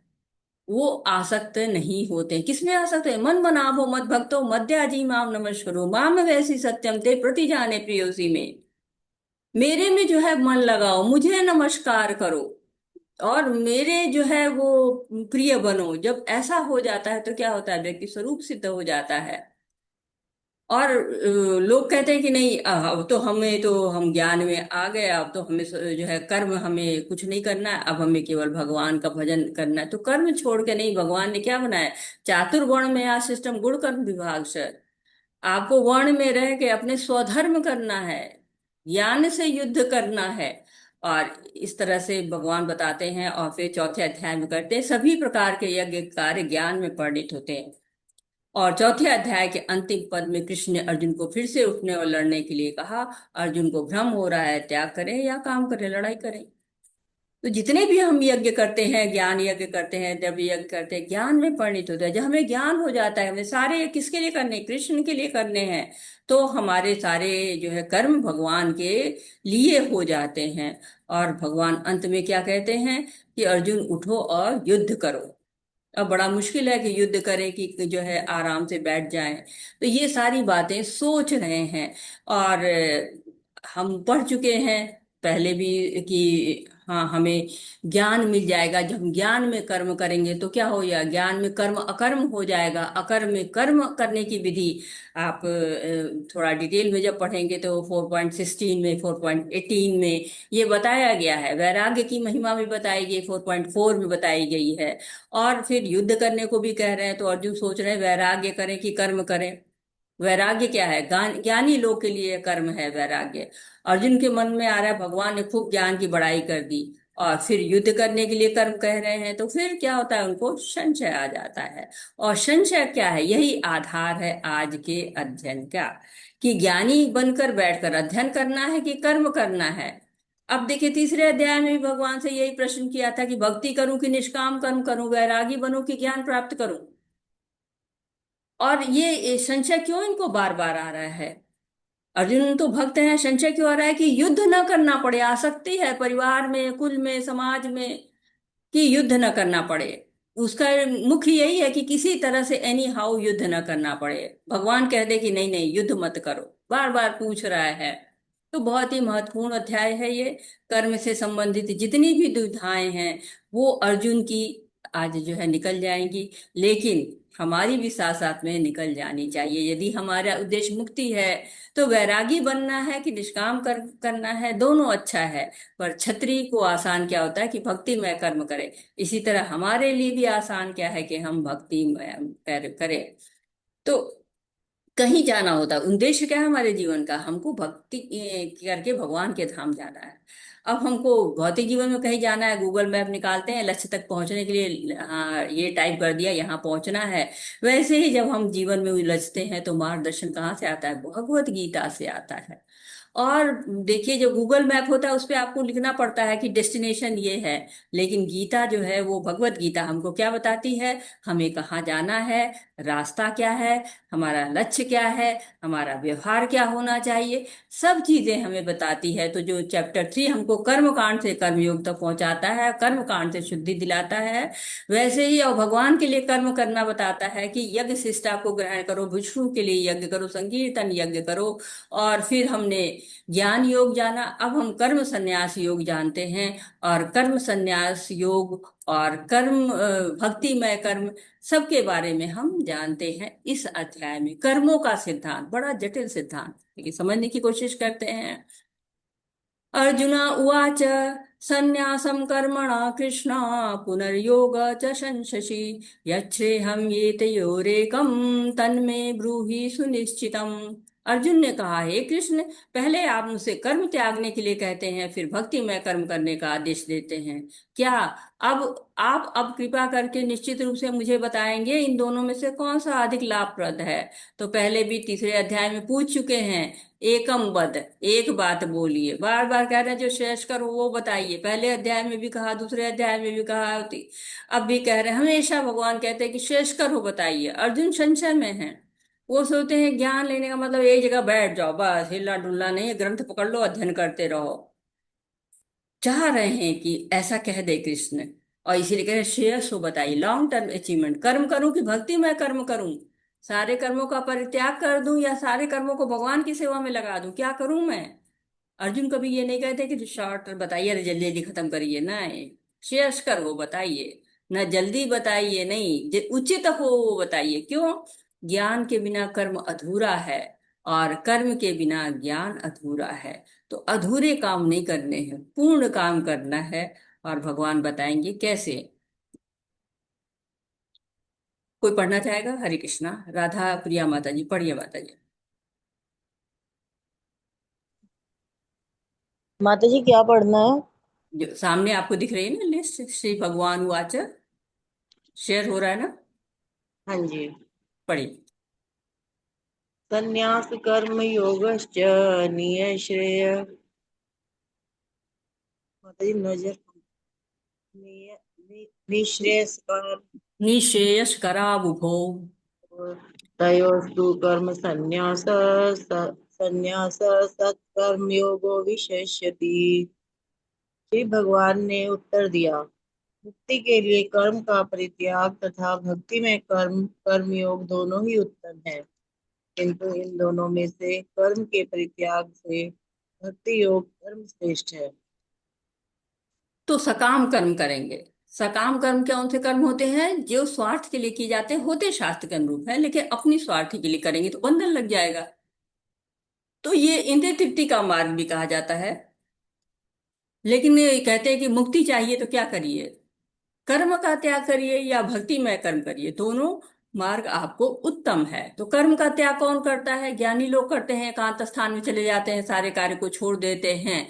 वो आसक्त नहीं होते। किसमें आसक्त है, मन मनाभो मत भक्तो मध्याजी माम नमस्करो माम वैसी सत्यम ते प्रति जाने प्रियोसी में। मेरे में जो है मन लगाओ, मुझे नमस्कार करो और मेरे जो है वो प्रिय बनो। जब ऐसा हो जाता है तो क्या होता है, व्यक्ति स्वरूप सिद्ध हो जाता है। और लोग कहते हैं कि नहीं, अब तो हमें, तो हम ज्ञान में आ गए, अब तो हमें जो है कर्म, हमें कुछ नहीं करना है, अब हमें केवल भगवान का भजन करना है। तो कर्म छोड़ के नहीं, भगवान ने क्या बनाया, चातुर्वर्ण में आ सिस्टम गुण कर्म विभाग से आपको वर्ण में रह के अपने स्वधर्म करना है, ज्ञान से युद्ध करना है। और इस तरह से भगवान बताते हैं। और फिर चौथे अध्याय में करते हैं सभी प्रकार के यज्ञ कार्य ज्ञान में परिणित होते हैं। और चौथे अध्याय के अंतिम पद में कृष्ण ने अर्जुन को फिर से उठने और लड़ने के लिए कहा। अर्जुन को भ्रम हो रहा है, त्याग करें या काम करें, लड़ाई करें। तो जितने भी हम यज्ञ करते हैं, ज्ञान यज्ञ करते हैं, द्रव्य यज्ञ करते हैं, ज्ञान में परिणित होता है। जब हमें ज्ञान हो जाता है, हमें सारे किसके लिए करने, कृष्ण के लिए करने हैं, तो हमारे सारे जो है कर्म भगवान के लिए हो जाते हैं। और भगवान अंत में क्या कहते हैं कि अर्जुन उठो और युद्ध करो। अब बड़ा मुश्किल है कि युद्ध करें कि जो है आराम से बैठ जाएं। तो ये सारी बातें सोच रहे हैं। और हम पढ़ चुके हैं पहले भी कि हाँ, हमें ज्ञान मिल जाएगा। जब हम ज्ञान में कर्म करेंगे तो क्या हो जाएगा, ज्ञान में कर्म अकर्म हो जाएगा। अकर्म में कर्म करने की विधि आप थोड़ा डिटेल में जब पढ़ेंगे तो 4.16 में, 4.18 में ये बताया गया है। वैराग्य की महिमा भी बताई गई, 4.4 में बताई गई है। और फिर युद्ध करने को भी कह रहे हैं। तो अर्जुन सोच रहे हैं वैराग्य करें कि कर्म करें। वैराग्य क्या है, ज्ञानी लोग के लिए कर्म है वैराग्य। अर्जुन के मन में आ रहा है भगवान ने खूब ज्ञान की बड़ाई कर दी और फिर युद्ध करने के लिए कर्म कह रहे हैं, तो फिर क्या होता है, उनको संशय आ जाता है। और संशय क्या है, यही आधार है आज के अध्ययन का, कि ज्ञानी बनकर बैठकर अध्ययन करना है कि कर्म करना है। अब देखिए तीसरे अध्याय में भी भगवान से यही प्रश्न किया था कि भक्ति करूं कि निष्काम कर्म करूं, वैरागी बनूं कि ज्ञान प्राप्त करूं। और ये संशय क्यों इनको बार बार आ रहा है। अर्जुन तो भक्त हैं, संशय क्यों आ रहा है कि युद्ध न करना पड़े। आसक्ति है परिवार में, कुल में, समाज में, कि युद्ध न करना पड़े। उसका मुख्य यही है कि किसी तरह से एनी हाउ युद्ध न करना पड़े। भगवान कह दे कि नहीं नहीं युद्ध मत करो, बार बार पूछ रहा है। तो बहुत ही महत्वपूर्ण अध्याय है ये। कर्म से संबंधित जितनी भी दुविधाएं हैं वो अर्जुन की आज जो है निकल जाएंगी। लेकिन हमारी भी साथ साथ में निकल जानी चाहिए। यदि हमारा उद्देश्य मुक्ति है तो वैरागी बनना है कि निष्काम करना है, दोनों अच्छा है। पर क्षत्रिय को आसान क्या होता है कि भक्ति में कर्म करे। इसी तरह हमारे लिए भी आसान क्या है कि हम भक्ति में करें। तो कहीं जाना होता है, उद्देश्य क्या है हमारे जीवन का, हमको भक्ति करके भगवान के धाम जाना है। अब हमको भौतिक जीवन में कहीं जाना है, गूगल मैप निकालते हैं, लक्ष्य तक पहुंचने के लिए हाँ ये टाइप कर दिया यहाँ पहुंचना है। वैसे ही जब हम जीवन में उलझते हैं तो मार्गदर्शन कहाँ से आता है, भगवत गीता से आता है। और देखिए जो गूगल मैप होता है उस पे आपको लिखना पड़ता है कि डेस्टिनेशन ये है, लेकिन गीता जो है वो भगवत गीता हमको क्या बताती है, हमें कहाँ जाना है, रास्ता क्या है, हमारा लक्ष्य क्या है, हमारा व्यवहार क्या होना चाहिए, सब चीजें हमें बताती है। तो जो चैप्टर 3 हमको कर्म कांड से कर्मयोग तक पहुंचाता है, कर्म कांड से शुद्धि दिलाता है, वैसे ही और भगवान के लिए कर्म करना बताता है कि यज्ञ शिष्टा को ग्रहण करो, विष्णु के लिए यज्ञ करो, संकीर्तन यज्ञ करो। और फिर हमने ज्ञान योग जाना, अब हम कर्म संन्यास योग जानते हैं। और कर्म संन्यास योग और कर्म भक्तिमय कर्म सबके बारे में हम जानते हैं इस अध्याय में। कर्मों का सिद्धांत बड़ा जटिल सिद्धांत, लेकिन समझने की कोशिश करते हैं। अर्जुन उवाच संन्यासं कर्मणा कृष्ण पुनर्योग च संशसि यच्छ्रेहं एतयोरेकं तन्मे ब्रूहि सुनिश्चितम्। अर्जुन ने कहा, हे कृष्ण, पहले आप मुझसे कर्म त्यागने के लिए कहते हैं, फिर भक्ति में कर्म करने का आदेश देते हैं। क्या अब आप अब कृपा करके निश्चित रूप से मुझे बताएंगे इन दोनों में से कौन सा अधिक लाभप्रद है। तो पहले भी तीसरे अध्याय में पूछ चुके हैं, एकम वद, एक बात बोलिए। बार बार कह रहे हैं जो श्रेष्ठ हो वो बताइए। पहले अध्याय में भी कहा, दूसरे अध्याय में भी कहा होती, अब भी कह रहे हैं। हमेशा भगवान कहते हैं कि श्रेष्ठ हो बताइए। अर्जुन संशय में है, वो सोचते हैं ज्ञान लेने का मतलब एक जगह बैठ जाओ बस, हिला डुल्ला नहीं, ग्रंथ पकड़ लो अध्ययन करते रहो। चाह रहे हैं कि ऐसा कह दे कृष्ण, और इसीलिए कह रहे हैं श्रेयस हो बताइए, लॉन्ग टर्म अचीवमेंट। कर्म करूं कि भक्ति में कर्म करूं, सारे कर्मों का परित्याग कर दूं या सारे कर्मों को भगवान की सेवा में लगा दूं, क्या करूं मैं। अर्जुन कभी ये नहीं कहते कि शॉर्ट बताइए, अरे जल्दी जल्दी खत्म करिए, नहीं, श्रेयस्कर हो बताइए, न जल्दी बताइए, नहीं उचित हो वो बताइए। क्यों, ज्ञान के बिना कर्म अधूरा है और कर्म के बिना ज्ञान अधूरा है। तो अधूरे काम नहीं करने हैं, पूर्ण काम करना है। और भगवान बताएंगे कैसे। कोई पढ़ना चाहेगा? हरे कृष्णा। राधा प्रिया माता जी पढ़िए माता जी। माता जी क्या पढ़ना है? जो सामने आपको दिख रही है ना लिस्ट, श्री भगवान वाच, शेयर हो रहा है ना, हाँ जी। पढ़िए। संन्यास कर्म योगश्च नियश्रेय। माता जी नजर निःश्रेयस्कर निःश्रेयस्करावुभौ तयोस्तु कर्म संन्यास सत्कर्मयोगो विशेष्यति। श्री भगवान ने उत्तर दिया, मुक्ति के लिए कर्म का परित्याग तथा भक्ति में कर्मयोग दोनों ही उत्तम है, किंतु इन दोनों में से कर्म के परित्याग से भक्ति योग कर्म श्रेष्ठ है। तो सकाम कर्म करेंगे। सकाम कर्म कौन से कर्म होते हैं? जो स्वार्थ के लिए किए जाते हैं, होते शास्त्र के अनुरूप है, लेकिन अपनी स्वार्थ के लिए करेंगे तो बंधन लग जाएगा। तो ये इंद्रिय तृप्ति का मार्ग भी कहा जाता है। लेकिन ये कहते हैं कि मुक्ति चाहिए तो क्या करिए? कर्म का त्याग करिए या भक्ति में कर्म करिए, दोनों मार्ग आपको उत्तम है। तो कर्म का त्याग कौन करता है? ज्ञानी लोग करते हैं, एकांत स्थान में चले जाते हैं, सारे कार्य को छोड़ देते हैं,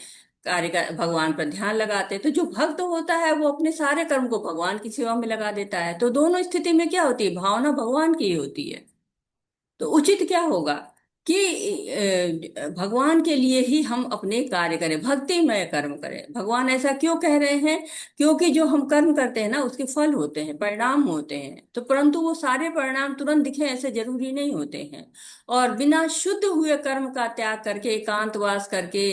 कार्य का भगवान पर ध्यान लगाते हैं। तो जो भक्त होता है वो अपने सारे कर्म को भगवान की सेवा में लगा देता है। तो दोनों स्थिति में क्या होती है? भावना भगवान की ही होती है। तो उचित क्या होगा कि भगवान के लिए ही हम अपने कार्य करें, भक्तिमय कर्म करें। भगवान ऐसा क्यों कह रहे हैं? क्योंकि जो हम कर्म करते हैं ना, उसके फल होते हैं, परिणाम होते हैं। तो परंतु वो सारे परिणाम तुरंत दिखे ऐसे जरूरी नहीं होते हैं। और बिना शुद्ध हुए कर्म का त्याग करके, एकांतवास करके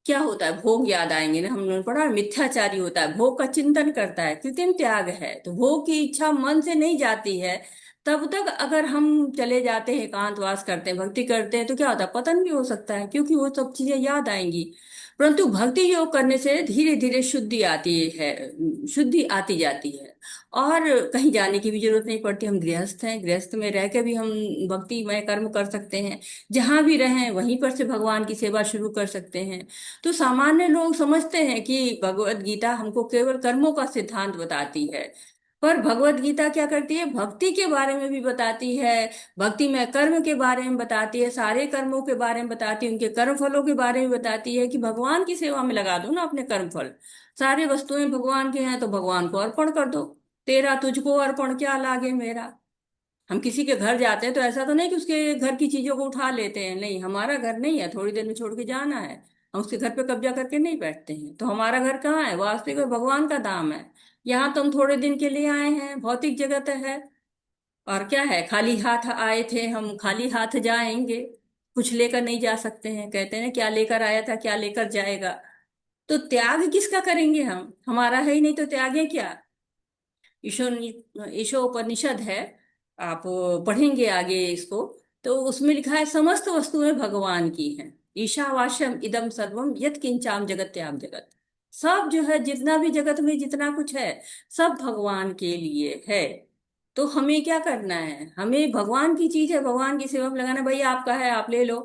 क्या होता है? भोग याद आएंगे ना, हमने पढ़ा मिथ्याचारी होता है, भोग का चिंतन करता है, कृत्रिम त्याग है। तो भोग की इच्छा मन से नहीं जाती है। तब तक अगर हम चले जाते हैं, एकांतवास करते हैं, भक्ति करते हैं, तो क्या होता है? पतन भी हो सकता है, क्योंकि वो सब चीजें याद आएंगी। परंतु भक्ति योग करने से धीरे धीरे शुद्धि आती है, शुद्धि आती जाती है, और कहीं जाने की भी जरूरत नहीं पड़ती। हम गृहस्थ हैं, गृहस्थ में रह के भी हम भक्तिमय कर्म कर सकते हैं। जहां भी रहें वहीं पर से भगवान की सेवा शुरू कर सकते हैं। तो सामान्य लोग समझते हैं कि भगवत गीता हमको केवल कर्मों का सिद्धांत बताती है, पर भगवत गीता क्या करती है? भक्ति के बारे में भी बताती है, भक्ति में कर्म के बारे में बताती है, सारे कर्मों के बारे में बताती है, उनके कर्म फलों के बारे में बताती है कि भगवान की सेवा में लगा दो ना अपने कर्म फल। सारे वस्तुएं भगवान के हैं तो भगवान को अर्पण कर दो। तेरा तुझको अर्पण क्या लागे मेरा। हम किसी के घर जाते हैं तो ऐसा तो नहीं कि उसके घर की चीजों को उठा लेते हैं, नहीं, हमारा घर नहीं है, थोड़ी देर में छोड़ के जाना है। हम उसके घर पे कब्जा करके नहीं बैठते हैं। तो हमारा घर कहाँ है? वास्तविक में भगवान का धाम है। यहाँ तो हम थोड़े दिन के लिए आए हैं, भौतिक जगत है। और क्या है? खाली हाथ आए थे, हम खाली हाथ जाएंगे? कुछ लेकर नहीं जा सकते हैं। कहते हैं ना, क्या लेकर आया था क्या लेकर जाएगा। तो त्याग किसका करेंगे? हम, हमारा है ही नहीं तो त्यागे क्या? ईशो ईशोपनिषद है, आप पढ़ेंगे आगे इसको, तो उसमें लिखा है समस्त वस्तुएं भगवान की हैं। ईशावास्यम इदम सर्वम यत् किंचाम जगत्याम जगत। सब जो है, जितना भी जगत में जितना कुछ है, सब भगवान के लिए है। तो हमें क्या करना है? हमें भगवान की चीज है, भगवान की सेवा में लगाना। भाई आपका है, आप ले लो।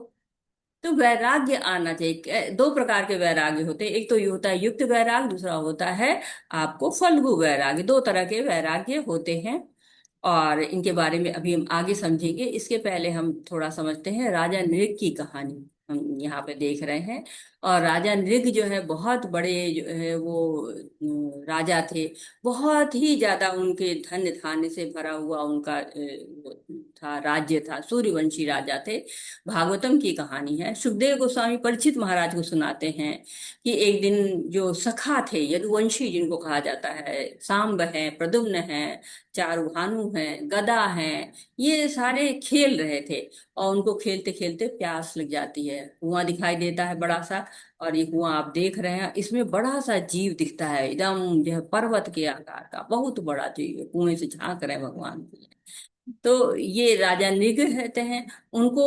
तो वैराग्य आना चाहिए। दो प्रकार के वैराग्य होते हैं, एक तो ये होता है युक्त वैराग्य, दूसरा होता है आपको फल्गु वैराग्य। दो तरह के वैराग्य होते हैं, और इनके बारे में अभी हम आगे समझेंगे। इसके पहले हम थोड़ा समझते हैं राजा नृग की कहानी। हम यहाँ पे देख रहे हैं, और राजा नृग जो है बहुत बड़े जो है वो राजा थे। बहुत ही ज्यादा उनके धन धान्य से भरा हुआ उनका वो था, राज्य था। सूर्यवंशी राजा थे। भागवतम की कहानी है। सुखदेव गोस्वामी परीक्षित महाराज को सुनाते हैं कि एक दिन जो सखा थे यदुवंशी, जिनको कहा जाता है, सांब है, प्रद्युम्न है, चारुभानु है, गदा है, ये सारे खेल रहे थे। और उनको खेलते खेलते प्यास लग जाती है। कुआं दिखाई देता है बड़ा सा, और ये कुआं आप देख रहे हैं, इसमें बड़ा सा जीव दिखता है, एकदम जो है पर्वत के आकार का बहुत बड़ा जीव है, कुएं से झांक रहे हैं भगवान के। तो ये राजा नृग रहते हैं। उनको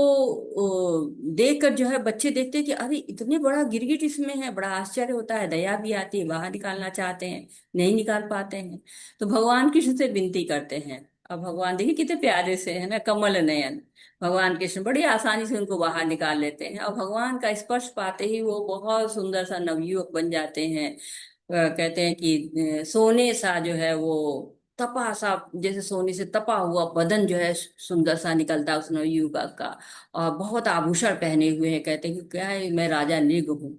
देखकर जो है बच्चे देखते हैं कि अरे इतने बड़ा गिरगिट इसमें है, बड़ा आश्चर्य होता है, दया भी आती है, बाहर निकालना चाहते हैं, नहीं निकाल पाते हैं। तो भगवान कृष्ण से विनती करते हैं। अब भगवान देखिए कितने प्यारे से है ना, कमल नयन। भगवान कृष्ण बड़ी आसानी से उनको बाहर निकाल लेते हैं, और भगवान का स्पर्श पाते ही वो बहुत सुंदर सा नवयुवक बन जाते हैं। कहते हैं कि सोने सा जो है वो तपा सा, जैसे सोने से तपा हुआ बदन जो है सुंदर सा निकलता है उस नवयुवक का। और बहुत आभूषण पहने हुए हैं। कहते हैं कि क्या है, मैं राजा नृग हूँ।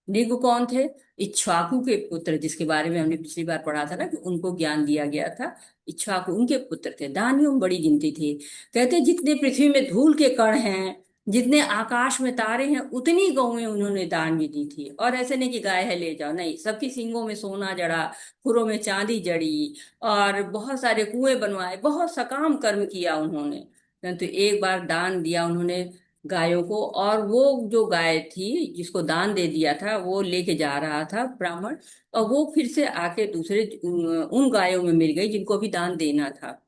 नृग कौन थे? इक्ष्वाकु के पुत्र, जिसके बारे में हमने पिछली बार पढ़ा था ना कि उनको ज्ञान दिया गया था। इक्ष्वाकु उनके पुत्र थे। दानियों में बड़ी गिनती थी। कहते हैं जितने पृथ्वी में धूल के कण हैं जितने आकाश में तारे हैं उतनी गौएं उन्होंने दान में दी थी। और ऐसे नहीं कि गाय है ले जाओ, नहीं, सबकी सींगों में सोना जड़ा, खुरों में चांदी जड़ी, और बहुत सारे कुएं बनवाए, बहुत सकाम कर्म किया उन्होंने। परंतु एक बार दान दिया उन्होंने गायों को, और वो जो गाय थी जिसको दान दे दिया था वो लेके जा रहा था ब्राह्मण, और वो फिर से आके दूसरे उन गायों में मिल गई जिनको भी दान देना था।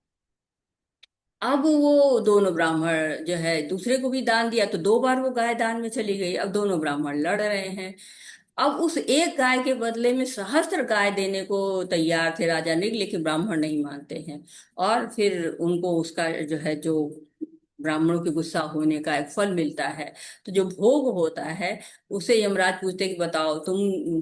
अब वो दोनों ब्राह्मण जो है, दूसरे को भी दान दिया तो दो बार वो गाय दान में चली गई। अब दोनों ब्राह्मण लड़ रहे हैं। अब उस एक गाय के बदले में सहस्त्र गाय देने को तैयार थे राजा नृग, लेकिन ब्राह्मण नहीं मानते हैं। और फिर उनको उसका जो है, जो ब्राह्मणों के गुस्सा होने का एक फल मिलता है। तो जो भोग होता है उसे यमराज पूछते कि बताओ तुम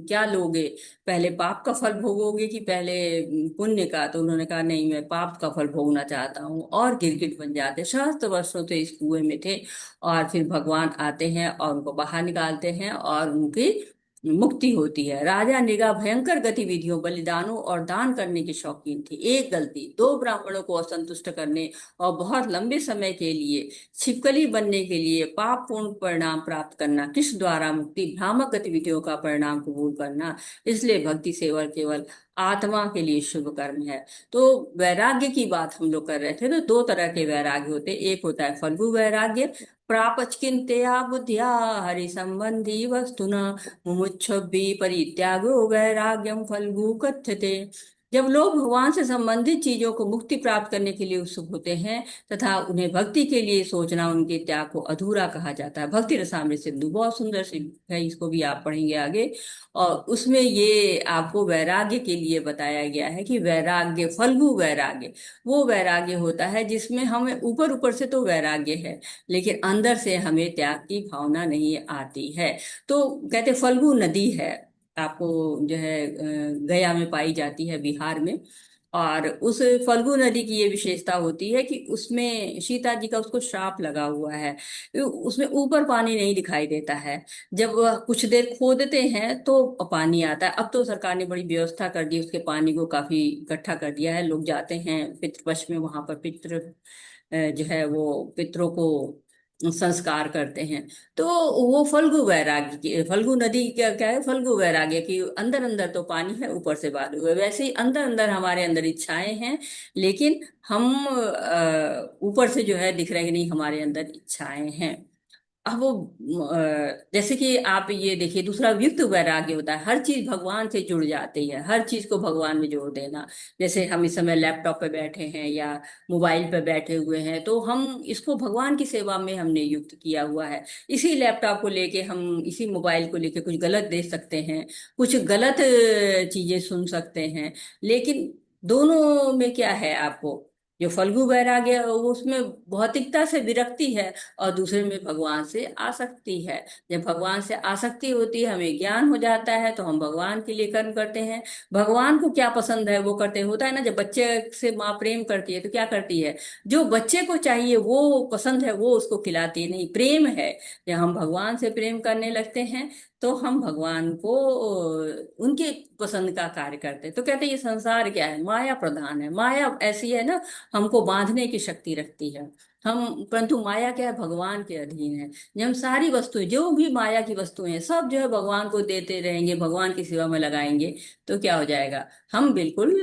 क्या लोगे, पहले पाप का फल भोगोगे कि पहले पुण्य का? तो उन्होंने कहा नहीं, मैं पाप का फल भोगना चाहता हूँ। और गिरगिट बन जाते, सहस्त्र वर्षों से इस कुएं में थे। और फिर भगवान आते हैं और उनको बाहर निकालते हैं और उनकी मुक्ति होती है। राजा निगा भयंकर गतिविधियों, बलिदानों और दान करने की शौकीन थी। एक गलती, दो ब्राह्मणों को असंतुष्ट करने और बहुत लंबे समय के लिए छिपकली बनने के लिए पाप पूर्ण परिणाम प्राप्त करना, किस द्वारा मुक्ति, भ्रामक गतिविधियों का परिणाम कबूल करना। इसलिए भक्ति सेवा केवल आत्मा के लिए शुभ कर्म है। तो वैराग्य की बात हम लोग कर रहे थे। तो दो तरह के वैराग्य होते हैं। एक होता है फल्गु वैराग्य, प्रापचकिंतया बुद्धिया हरि संबंधी वस्तुना मुमुक्षुभि परित्यागो वैराग्यम फल्गु कथ्यते। जब लोग भगवान से संबंधित चीजों को मुक्ति प्राप्त करने के लिए उत्सुक होते हैं तथा उन्हें भक्ति के लिए सोचना उनके त्याग को अधूरा कहा जाता है। भक्ति रसामृत सिंधु बहुत सुंदर सी है, इसको भी आप पढ़ेंगे आगे। और उसमें ये आपको वैराग्य के लिए बताया गया है कि वैराग्य, फल्गु वैराग्य, वो वैराग्य होता है जिसमें हमें ऊपर ऊपर से तो वैराग्य है, लेकिन अंदर से हमें त्याग की भावना नहीं आती है। तो कहते फल्गु नदी है, आपको जो है गया में पाई जाती है, बिहार में। और उस फल्गु नदी की ये विशेषता होती है कि उसमें सीता जी का उसको श्राप लगा हुआ है। उसमें ऊपर पानी नहीं दिखाई देता है। जब वह कुछ देर खोदते हैं तो पानी आता है। अब तो सरकार ने बड़ी व्यवस्था कर दी, उसके पानी को काफी इकट्ठा कर दिया है। लोग जाते हैं पितृपक्ष में, वहां पर पितृ जो है वो पितरों को संस्कार करते हैं। तो वो फल्गु वैराग्य की, फल्गु नदी क्या क्या है, फल्गु वैराग्य की अंदर अंदर तो पानी है, ऊपर से बालू है। वैसे ही अंदर अंदर हमारे अंदर इच्छाएं हैं, लेकिन हम ऊपर से जो है दिख रहे हैं कि नहीं, हमारे अंदर इच्छाएं हैं। अब वो जैसे कि आप ये देखिए, दूसरा युक्त वैराग्य होता है, हर चीज भगवान से जुड़ जाती है, हर चीज को भगवान में जोड़ देना। जैसे हम इस समय लैपटॉप पे बैठे हैं या मोबाइल पे बैठे हुए हैं, तो हम इसको भगवान की सेवा में हमने युक्त किया हुआ है। इसी लैपटॉप को लेके हम, इसी मोबाइल को लेके कुछ गलत देख सकते हैं, कुछ गलत चीजें सुन सकते हैं। लेकिन दोनों में क्या है, आपको जो फल्गु वैराग्य है वो उसमें भौतिकता से विरक्ति है, और दूसरे में भगवान से आसक्ति है। जब भगवान से आसक्ति होती है, हमें ज्ञान हो जाता है, तो हम भगवान के लिए कर्म करते हैं। भगवान को क्या पसंद है वो करते हैं। होता है ना, जब बच्चे से माँ प्रेम करती है तो क्या करती है, जो बच्चे को चाहिए वो पसंद है वो उसको खिलाती है, नहीं, प्रेम है। जब हम भगवान से प्रेम करने लगते हैं तो हम भगवान को उनके पसंद का कार्य करते हैं। तो कहते हैं ये संसार क्या है, माया प्रधान है। माया ऐसी है ना, हमको बांधने की शक्ति रखती है हम, परंतु माया क्या है, भगवान के अधीन है। जब हम सारी वस्तुएं, जो भी माया की वस्तुएं हैं, सब जो है भगवान को देते रहेंगे, भगवान की सेवा में लगाएंगे, तो क्या हो जाएगा, हम बिल्कुल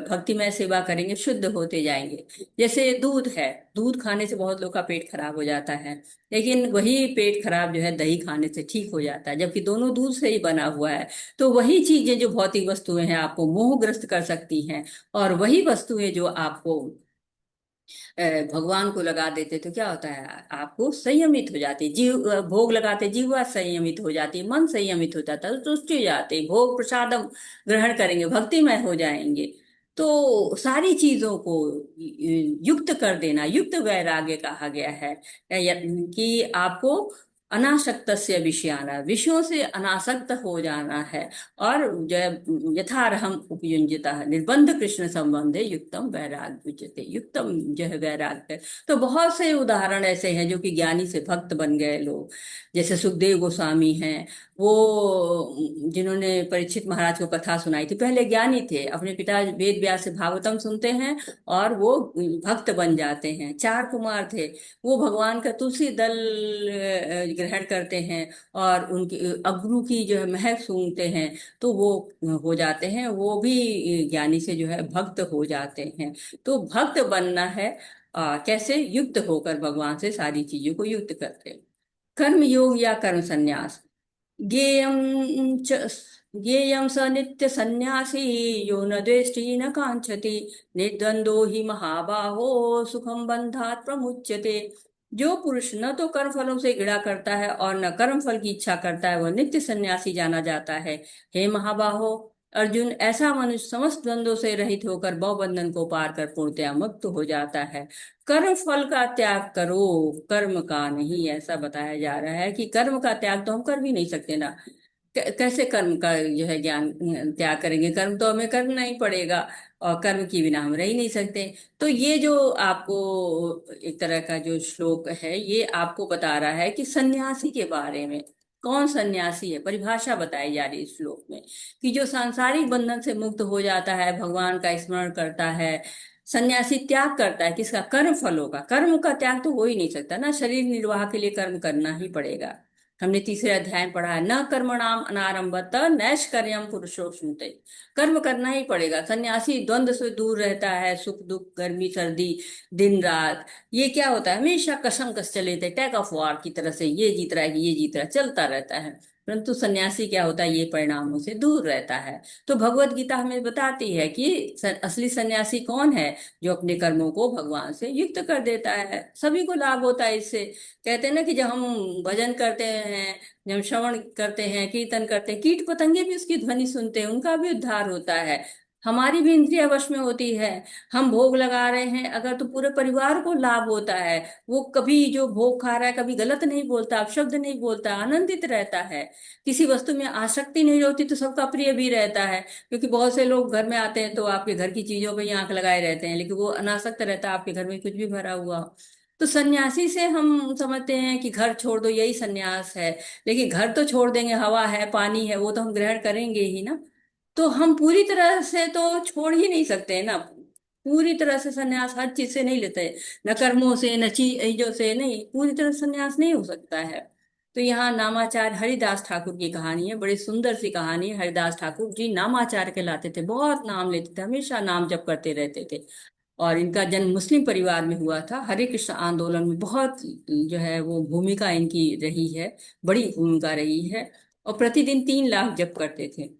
भक्तिमय सेवा करेंगे, शुद्ध होते जाएंगे। जैसे दूध है, दूध खाने से बहुत लोग का पेट खराब हो जाता है, लेकिन वही पेट खराब जो है दही खाने से ठीक हो जाता है, जबकि दोनों दूध से ही बना हुआ है। तो वही चीजें जो भौतिक वस्तुएं हैं आपको मोहग्रस्त कर सकती हैं, और वही वस्तुएं जो आपको भगवान को लगा देते, तो क्या होता है, आपको संयमित हो जाती है जीव। भोग लगाते जीवा संयमित हो जाती है, मन संयमित हो जाता है, तुष्टि हो जाते, भोग प्रसादम ग्रहण करेंगे, भक्तिमय हो जाएंगे। तो सारी चीजों को युक्त कर देना, युक्त वैराग्य कहा गया है, कि आपको अनासक्तस्य विषयाना, विषयों से अनासक्त हो जाना है। और जो है, यथारहम उपयुञ्जतः निर्बंध कृष्ण संबंधे युक्तम वैराग्य उच्यते, युक्तम जो है वैराग्य। तो बहुत से उदाहरण ऐसे हैं जो कि ज्ञानी से भक्त बन गए लोग, जैसे सुखदेव गोस्वामी हैं, वो जिन्होंने परीक्षित महाराज को कथा सुनाई थी, पहले ज्ञानी थे, अपने पिता वेद व्यास से भागवतम सुनते हैं और वो भक्त बन जाते हैं। चार कुमार थे, वो भगवान का तुलसी दल ग्रहण करते हैं और उनकी अगरू की जो है महक सूंघते हैं तो वो हो जाते हैं, वो भी ज्ञानी से जो है भक्त हो जाते हैं। तो भक्त बनना है कैसे? युक्त होकर, भगवान से सारी चीजों को युक्त करते हैं। कर्म योग या कर्म संन्यास। ज्ञेयं च ज्ञेयं स नित्य सन्यासी यो न द्वेष्टि न कांक्षति निर्द्वंदो हि महाबाहो सुखम बंधात् प्रमुच्यते। जो पुरुष न तो कर्म फलों से घृणा करता है और न कर्म फल की इच्छा करता है, वह नित्य सन्यासी जाना जाता है। हे महाबाहो अर्जुन, ऐसा मनुष्य समस्त द्वंद्वों से रहित होकर भव बंधन को पार कर पूर्णतया मुक्त हो जाता है। कर्म फल का त्याग करो, कर्म का नहीं। ऐसा बताया जा रहा है कि कर्म का त्याग तो हम कर भी नहीं सकते ना। कैसे कर्म का जो है ज्ञान त्याग करेंगे? कर्म तो हमें करना ही पड़ेगा और कर्म की बिना हम रह ही नहीं सकते। तो ये जो आपको एक तरह का जो श्लोक है, ये आपको बता रहा है कि सन्यासी के बारे में। कौन सन्यासी है? परिभाषा बताई जा रही है इस श्लोक में, कि जो सांसारिक बंधन से मुक्त हो जाता है, भगवान का स्मरण करता है। सन्यासी त्याग करता है किसका? कर्म फलों का। कर्म का त्याग तो हो ही नहीं सकता ना, शरीर निर्वाह के लिए कर्म करना ही पड़ेगा। हमने तीसरे अध्याय में पढ़ा है, न कर्मणाम अनारंभत नैष्कर्म्यम पुरुषोऽश्नुते। कर्म करना ही पड़ेगा। सन्यासी द्वंद्व से दूर रहता है, सुख दुख, गर्मी सर्दी, दिन रात, ये क्या होता है? हमेशा कसम कस चले थे, टैग ऑफ वॉर की तरह से, ये जीत रहा है, ये जीत रहा है, चलता रहता है। परंतु सन्यासी क्या होता है? ये परिणामों से दूर रहता है। तो भगवत गीता हमें बताती है कि असली सन्यासी कौन है? जो अपने कर्मों को भगवान से युक्त कर देता है। सभी को लाभ होता है इससे। कहते हैं ना कि जब हम भजन करते हैं, जब श्रवण करते हैं, कीर्तन करते हैं, कीट पतंगे भी उसकी ध्वनि सुनते हैं, उनका भी उद्धार होता है। हमारी भी इंद्रिय वश में होती है। हम भोग लगा रहे हैं अगर, तो पूरे परिवार को लाभ होता है। वो कभी जो भोग खा रहा है कभी गलत नहीं बोलता, अपशब्द नहीं बोलता, आनंदित रहता है। किसी वस्तु में आसक्ति नहीं होती तो सबका प्रिय भी रहता है। क्योंकि बहुत से लोग घर में आते हैं तो आपके घर की चीजों पर ही आंख लगाए रहते हैं, लेकिन वो अनासक्त रहता है, आपके घर में कुछ भी भरा हुआ हो। तो सन्यासी से हम समझते हैं कि घर छोड़ दो, यही सन्यास है। लेकिन घर तो छोड़ देंगे, हवा है, पानी है, वो तो हम ग्रहण करेंगे ही ना। तो हम पूरी तरह से तो छोड़ ही नहीं सकते ना। पूरी तरह से सन्यास हर चीज से नहीं लेते, न कर्मों से, न चीजों से, नहीं, पूरी तरह सन्यास नहीं हो सकता है। तो यहाँ नामाचार्य हरिदास ठाकुर की कहानी है, बड़ी सुंदर सी कहानी है। हरिदास ठाकुर जी नामाचार्य कहलाते थे, बहुत नाम लेते थे, हमेशा नाम जप करते रहते थे। और इनका जन्म मुस्लिम परिवार में हुआ था। हरे कृष्ण आंदोलन में बहुत जो है वो भूमिका इनकी रही है, बड़ी भूमिका रही है। और प्रतिदिन 3 लाख जप करते थे।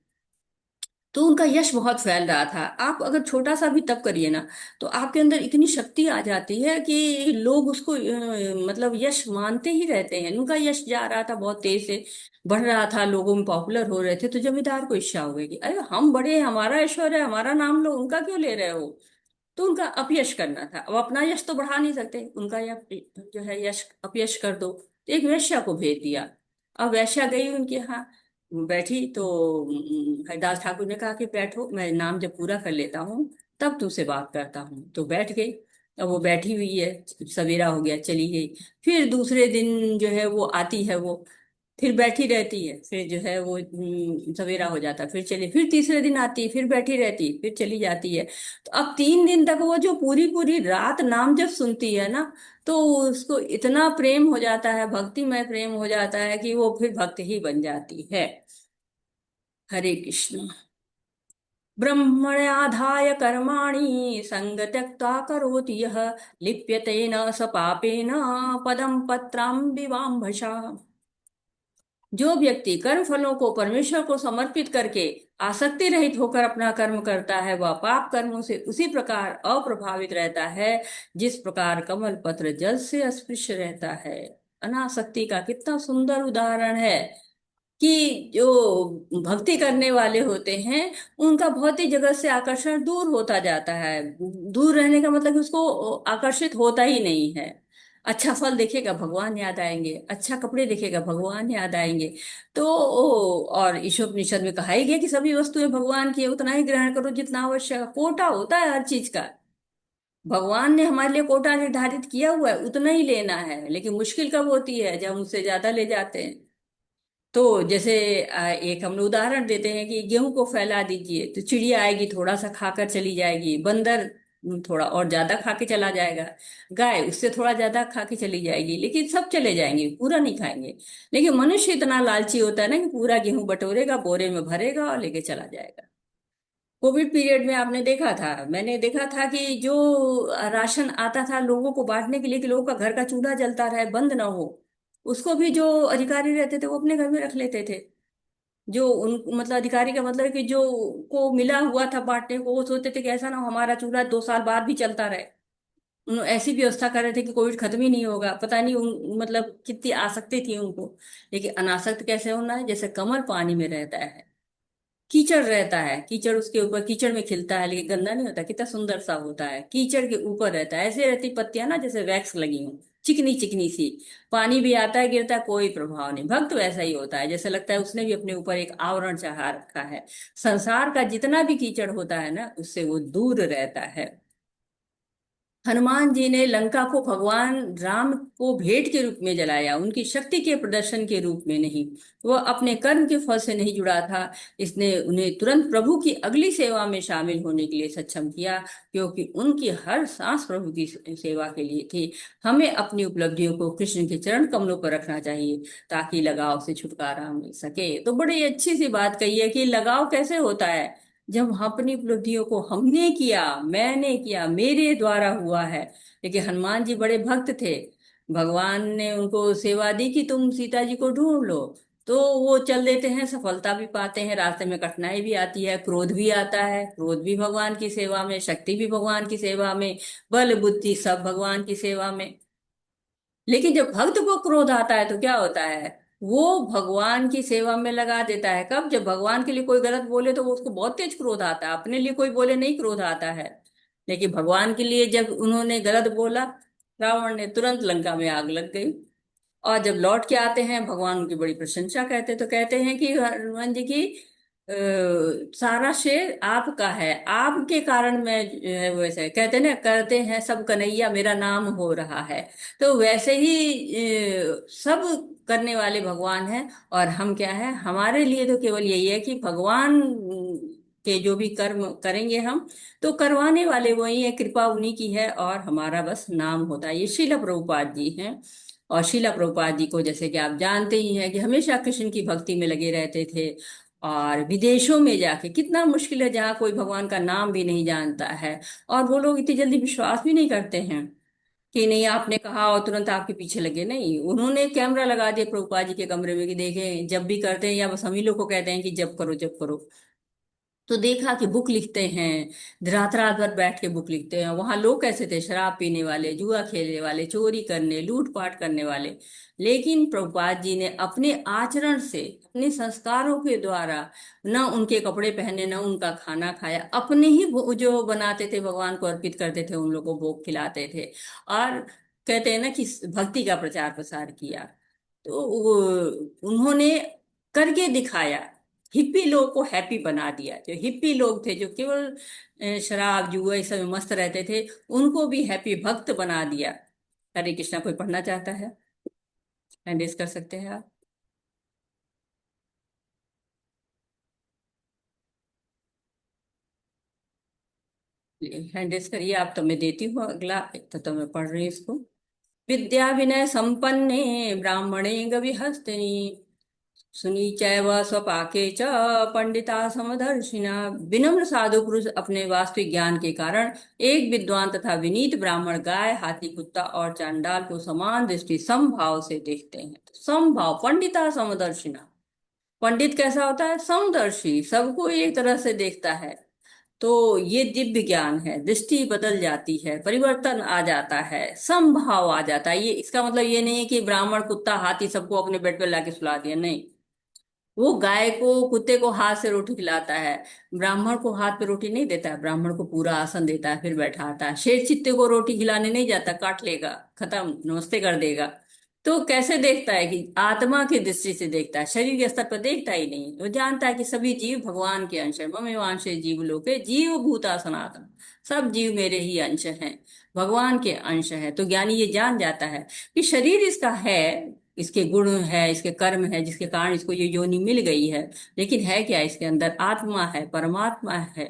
तो उनका यश बहुत फैल रहा था। आप अगर छोटा सा भी तप करिए ना, तो आपके अंदर इतनी शक्ति आ जाती है कि लोग उसको मतलब यश मानते ही रहते हैं। उनका यश जा रहा था, बहुत तेज से बढ़ रहा था, लोगों में पॉपुलर हो रहे थे। तो जमींदार को इच्छा हो गई कि अरे हम बड़े हैं, हमारा ऐश्वर्य है, हमारा नाम लो, उनका क्यों ले रहे हो? तो उनका अपयश करना था। अब अपना यश तो बढ़ा नहीं सकते, उनका जो है यश अपयश कर दो। तो एक वेश्या को भेज दिया। अब वेश्या गई उनके यहाँ, बैठी तो हरिदास ठाकुर ने कहा कि बैठो, मैं नाम जब पूरा कर लेता हूँ तब तुमसे बात करता हूँ। तो बैठ गई। अब वो बैठी हुई है, सवेरा हो गया, चली गई। फिर दूसरे दिन जो है वो आती है, वो फिर बैठी रहती है, फिर जो है वो सवेरा हो जाता, फिर चली, फिर तीसरे दिन आती, फिर बैठी रहती, फिर चली जाती है। तो अब 3 दिन तक वो जो पूरी पूरी रात नाम जब सुनती है ना, तो उसको इतना प्रेम हो जाता है, भक्तिमय प्रेम हो जाता है कि वो फिर भक्त ही बन जाती है। हरे कृष्ण। ब्रह्मण्याधाय कर्माणि संग त्यक्त्वा करोति यः लिप्यते न स पापेन पदम पत्रां विवाम्भसा। जो व्यक्ति कर्म फलों को परमेश्वर को समर्पित करके आसक्ति रहित होकर अपना कर्म करता है, वह पाप कर्मों से उसी प्रकार अप्रभावित रहता है जिस प्रकार कमल पत्र जल से अस्पृश्य रहता है। अनासक्ति का कितना सुंदर उदाहरण है कि जो भक्ति करने वाले होते हैं उनका भौतिक जगत से आकर्षण दूर होता जाता है। दूर रहने का मतलब कि उसको आकर्षित होता ही नहीं है। अच्छा फल देखेगा भगवान याद आएंगे, अच्छा कपड़े देखेगा भगवान याद आएंगे। तो और ईशोपनिषद में कहा ही गया कि सभी वस्तुएं भगवान की है, उतना ही ग्रहण करो जितना आवश्यक है। कोटा होता है हर चीज का, भगवान ने हमारे लिए कोटा निर्धारित किया हुआ है, उतना ही लेना है। लेकिन मुश्किल कब होती है, जब हम उससे ज्यादा ले जाते हैं। तो जैसे एक हम लोग उदाहरण देते हैं कि गेहूं को फैला दीजिए तो चिड़िया आएगी, थोड़ा सा खाकर चली जाएगी, बंदर थोड़ा और ज्यादा खा के चला जाएगा, गाय उससे थोड़ा ज्यादा खा के चली जाएगी, लेकिन सब चले जाएंगे, पूरा नहीं खाएंगे। लेकिन मनुष्य इतना लालची होता है ना कि पूरा गेहूं बटोरेगा, बोरे में भरेगा और लेके चला जाएगा। कोविड पीरियड में आपने देखा था, मैंने देखा था कि जो राशन आता था लोगों को बांटने के लिए कि लोगों का घर का चूल्हा जलता रहे, बंद ना हो, उसको भी जो अधिकारी रहते थे वो अपने घर में रख लेते थे। जो उन मतलब अधिकारी का मतलब है कि जो को मिला हुआ था बांटने को, वो सोचते थे कि ऐसा ना हो हमारा चूल्हा 2 साल बाद भी चलता रहे। उन्होंने ऐसी व्यवस्था कर रहे थे कि कोविड खत्म ही नहीं होगा। पता नहीं उन मतलब कितनी आसक्ति थी उनको। लेकिन अनासक्त कैसे होना है, जैसे कमल पानी में रहता है, कीचड़ रहता है, कीचड़ उसके ऊपर, कीचड़ में खिलता है लेकिन गंदा नहीं होता, कितना सुंदर सा होता है, कीचड़ के ऊपर रहता है। ऐसे रहती पत्तियां ना जैसे वैक्स लगी हूं, चिकनी चिकनी सी। पानी भी आता है गिरता है, कोई प्रभाव नहीं। भक्त वैसा ही होता है, जैसे लगता है उसने भी अपने ऊपर एक आवरण चढ़ा रखा है। संसार का जितना भी कीचड़ होता है ना, उससे वो दूर रहता है। हनुमान जी ने लंका को भगवान राम को भेंट के रूप में जलाया, उनकी शक्ति के प्रदर्शन के रूप में नहीं। वह अपने कर्म के फल से नहीं जुड़ा था। इसने उन्हें तुरंत प्रभु की अगली सेवा में शामिल होने के लिए सक्षम किया, क्योंकि उनकी हर सांस प्रभु की सेवा के लिए थी। हमें अपनी उपलब्धियों को कृष्ण के चरण कमलों पर रखना चाहिए, ताकि लगाव से छुटकारा मिल सके। तो बड़ी अच्छी सी बात कही है कि लगाव कैसे होता है, जब हम अपनी उपलब्धियों को हमने किया, मैंने किया, मेरे द्वारा हुआ है। लेकिन हनुमान जी बड़े भक्त थे, भगवान ने उनको सेवा दी कि तुम सीता जी को ढूंढ लो, तो वो चल देते हैं, सफलता भी पाते हैं। रास्ते में कठिनाई भी आती है, क्रोध भी आता है, क्रोध भी भगवान की सेवा में, शक्ति भी भगवान की सेवा में, बल बुद्धि सब भगवान की सेवा में। लेकिन जब भक्त को क्रोध आता है तो क्या होता है, वो भगवान की सेवा में लगा देता है। कब, जब भगवान के लिए कोई गलत बोले तो वो उसको बहुत तेज क्रोध आता है, अपने लिए कोई बोले नहीं क्रोध आता है। लेकिन भगवान के लिए जब उन्होंने गलत बोला, रावण ने तुरंत लंका में आग लग गई। और जब लौट के आते हैं, भगवान उनकी बड़ी प्रशंसा कहते, तो कहते हैं कि हनुमान जी की सारा श्रेय आपका है, आपके कारण मैं जो है वो ऐसे कहते हैं ना, करते हैं सब कन्हैया मेरा नाम हो रहा है। तो वैसे ही सब करने वाले भगवान हैं। और हम क्या है, हमारे लिए तो केवल यही है कि भगवान के जो भी कर्म करेंगे हम, तो करवाने वाले वही है, कृपा उन्हीं की है, और हमारा बस नाम होता है। ये श्रीला प्रभुपाद जी हैं। और श्रीला प्रभुपाद जी को जैसे कि आप जानते ही हैं कि हमेशा कृष्ण की भक्ति में लगे रहते थे। और विदेशों में जाके, कितना मुश्किल है जहाँ कोई भगवान का नाम भी नहीं जानता है, और वो लोग इतनी जल्दी विश्वास भी नहीं करते हैं कि नहीं आपने कहा और तुरंत आपके पीछे लगे। नहीं, उन्होंने कैमरा लगा दिया प्रभुपाद जी के कमरे में कि देखें जब भी करते हैं, या बस हम ही लोग को कहते हैं कि जब करो जब करो। तो देखा कि बुक लिखते हैं, रात रात भर बैठ के बुक लिखते हैं। वहां लोग कैसे थे, शराब पीने वाले, जुआ खेलने वाले, चोरी करने, लूटपाट करने वाले। लेकिन प्रभुपाद जी ने अपने आचरण से, अपने संस्कारों के द्वारा, न उनके कपड़े पहने, न उनका खाना खाया, अपने ही जो बनाते थे भगवान को अर्पित करते थे, उन लोगों को भोग खिलाते थे। और कहते हैं ना कि भक्ति का प्रचार प्रसार किया। तो उन्होंने करके दिखाया, हिप्पी लोग को हैप्पी बना दिया। जो हिप्पी लोग थे, जो केवल शराब जुआ इस सब में मस्त रहते थे, उनको भी हैप्पी भक्त बना दिया। हरे कृष्णा, कोई पढ़ना चाहता है, हैंड कर सकते हैं आप। हैंड करिए आप, तो मैं देती हूँ अगला, तो मैं पढ़ रही हूँ इसको। विद्या विनय संपन्ने ब्राह्मणे गविहस्तिनि सुनी चैव स्वपाके च पंडिता समदर्शिना। विनम्र साधु पुरुष अपने वास्तविक ज्ञान के कारण एक विद्वान तथा विनीत ब्राह्मण गाय, हाथी, कुत्ता और चांडाल को समान दृष्टि समभाव से देखते हैं। तो समभाव, पंडिता समदर्शिना, पंडित कैसा होता है, समदर्शी, सबको एक तरह से देखता है। तो ये दिव्य ज्ञान है, दृष्टि बदल जाती है, परिवर्तन आ जाता है, समभाव आ जाता है। ये इसका मतलब ये नहीं है कि ब्राह्मण, कुत्ता, हाथी सबको अपने बेड पर लाके सुला दिया, नहीं। वो गाय को कुत्ते को हाथ से रोटी खिलाता है, ब्राह्मण को हाथ पे रोटी नहीं देता है, ब्राह्मण को पूरा आसन देता है फिर बैठाता है। शेर चित्ते को रोटी खिलाने नहीं जाता, काट लेगा, खत्म, नमस्ते कर देगा। तो कैसे देखता है कि आत्मा की दृष्टि से देखता है, शरीर के स्तर पर देखता ही नहीं। वो जानता है कि सभी जीव भगवान के अंश है, ममेवांशे जीव लोके जीव भूता सनातन, सब जीव मेरे ही अंश हैं, भगवान के अंश है। तो ज्ञानी ये जान जाता है कि शरीर इसका है, इसके गुण है, इसके कर्म है, जिसके कारण इसको ये योनि मिल गई है, लेकिन है क्या इसके अंदर? आत्मा है, परमात्मा है।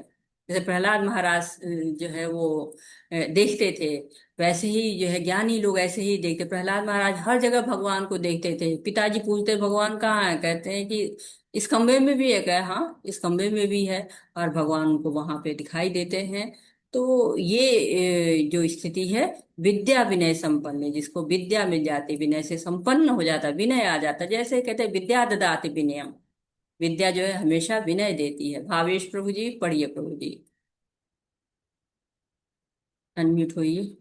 जैसे प्रहलाद महाराज जो है वो देखते थे, वैसे ही जो है ज्ञानी लोग ऐसे ही देखते। प्रहलाद महाराज हर जगह भगवान को देखते थे। पिताजी पूछते भगवान कहाँ है, कहते हैं कि इस कमरे में भी है। कहे हाँ, इस कमरे में भी है, और भगवान उनको वहां पे दिखाई देते हैं। तो ये जो स्थिति है, विद्या विनय संपन्न है। जिसको विद्या मिल जाती, विनय से संपन्न हो जाता, विनय आ जाता, जैसे कहते हैं विद्या ददाति विनयम, विद्या जो है हमेशा विनय देती है। भावेश प्रभु जी पढ़िए प्रभु जी, अनम्यूट होइए।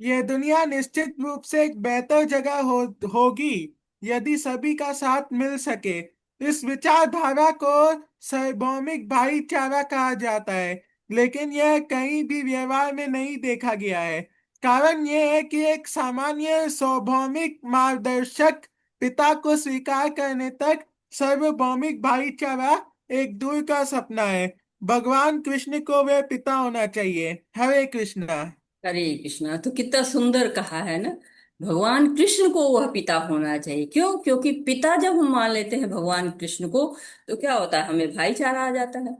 ये दुनिया निश्चित रूप से एक बेहतर जगह होगी यदि सभी का साथ मिल सके। इस विचारधारा को सार्वभौमिक भाईचारा कहा जाता है, लेकिन यह कहीं भी व्यवहार में नहीं देखा गया है। कारण यह है कि एक सामान्य सार्वभौमिक मार्गदर्शक पिता को स्वीकार करने तक सार्वभौमिक भाईचारा एक दूर का सपना है। भगवान कृष्ण को वह पिता होना चाहिए। हरे कृष्णा। हरे कृष्णा, तो कितना सुंदर कहा है ना। भगवान कृष्ण को वह पिता होना चाहिए। क्यों? क्योंकि पिता जब हम मान लेते हैं भगवान कृष्ण को, तो क्या होता है, हमें भाईचारा आ जाता है।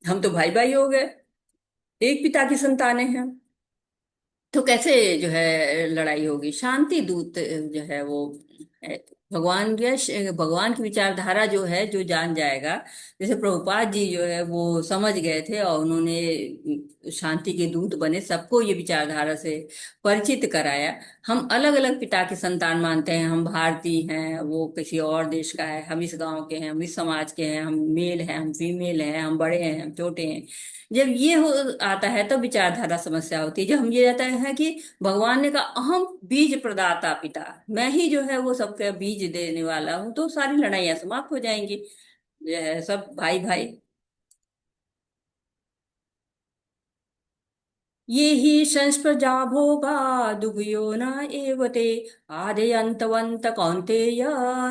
हम तो भाई भाई हो गए, एक पिता की संतानें हैं। तो कैसे जो है लड़ाई होगी? शांति दूत जो है वो है। भगवान भगवान की विचारधारा जो है, जो जान जाएगा, जैसे प्रभुपाद जी जो है वो समझ गए थे और उन्होंने शांति के दूत बने, सबको ये विचारधारा से परिचित कराया। हम अलग अलग पिता की संतान मानते हैं, हम भारतीय हैं, वो किसी और देश का है, हम इस गांव के हैं, हम इस समाज के हैं, हम मेल हैं, हम फीमेल हैं, हम बड़े हैं, हम छोटे हैं। जब ये हो आता है तब विचारधारा समस्या होती है। जब हम ये रहता है कि भगवान ने कहा अहम बीज प्रदाता पिता, मैं ही जो है वो सबका बीज देने वाला हूँ, तो सारी लड़ाइयाँ समाप्त हो जाएंगी, जो है सब भाई भाई। ये ही संस्प्रजा भोगा दुभ्यो न एवते आदयंतवंत कौन्तेय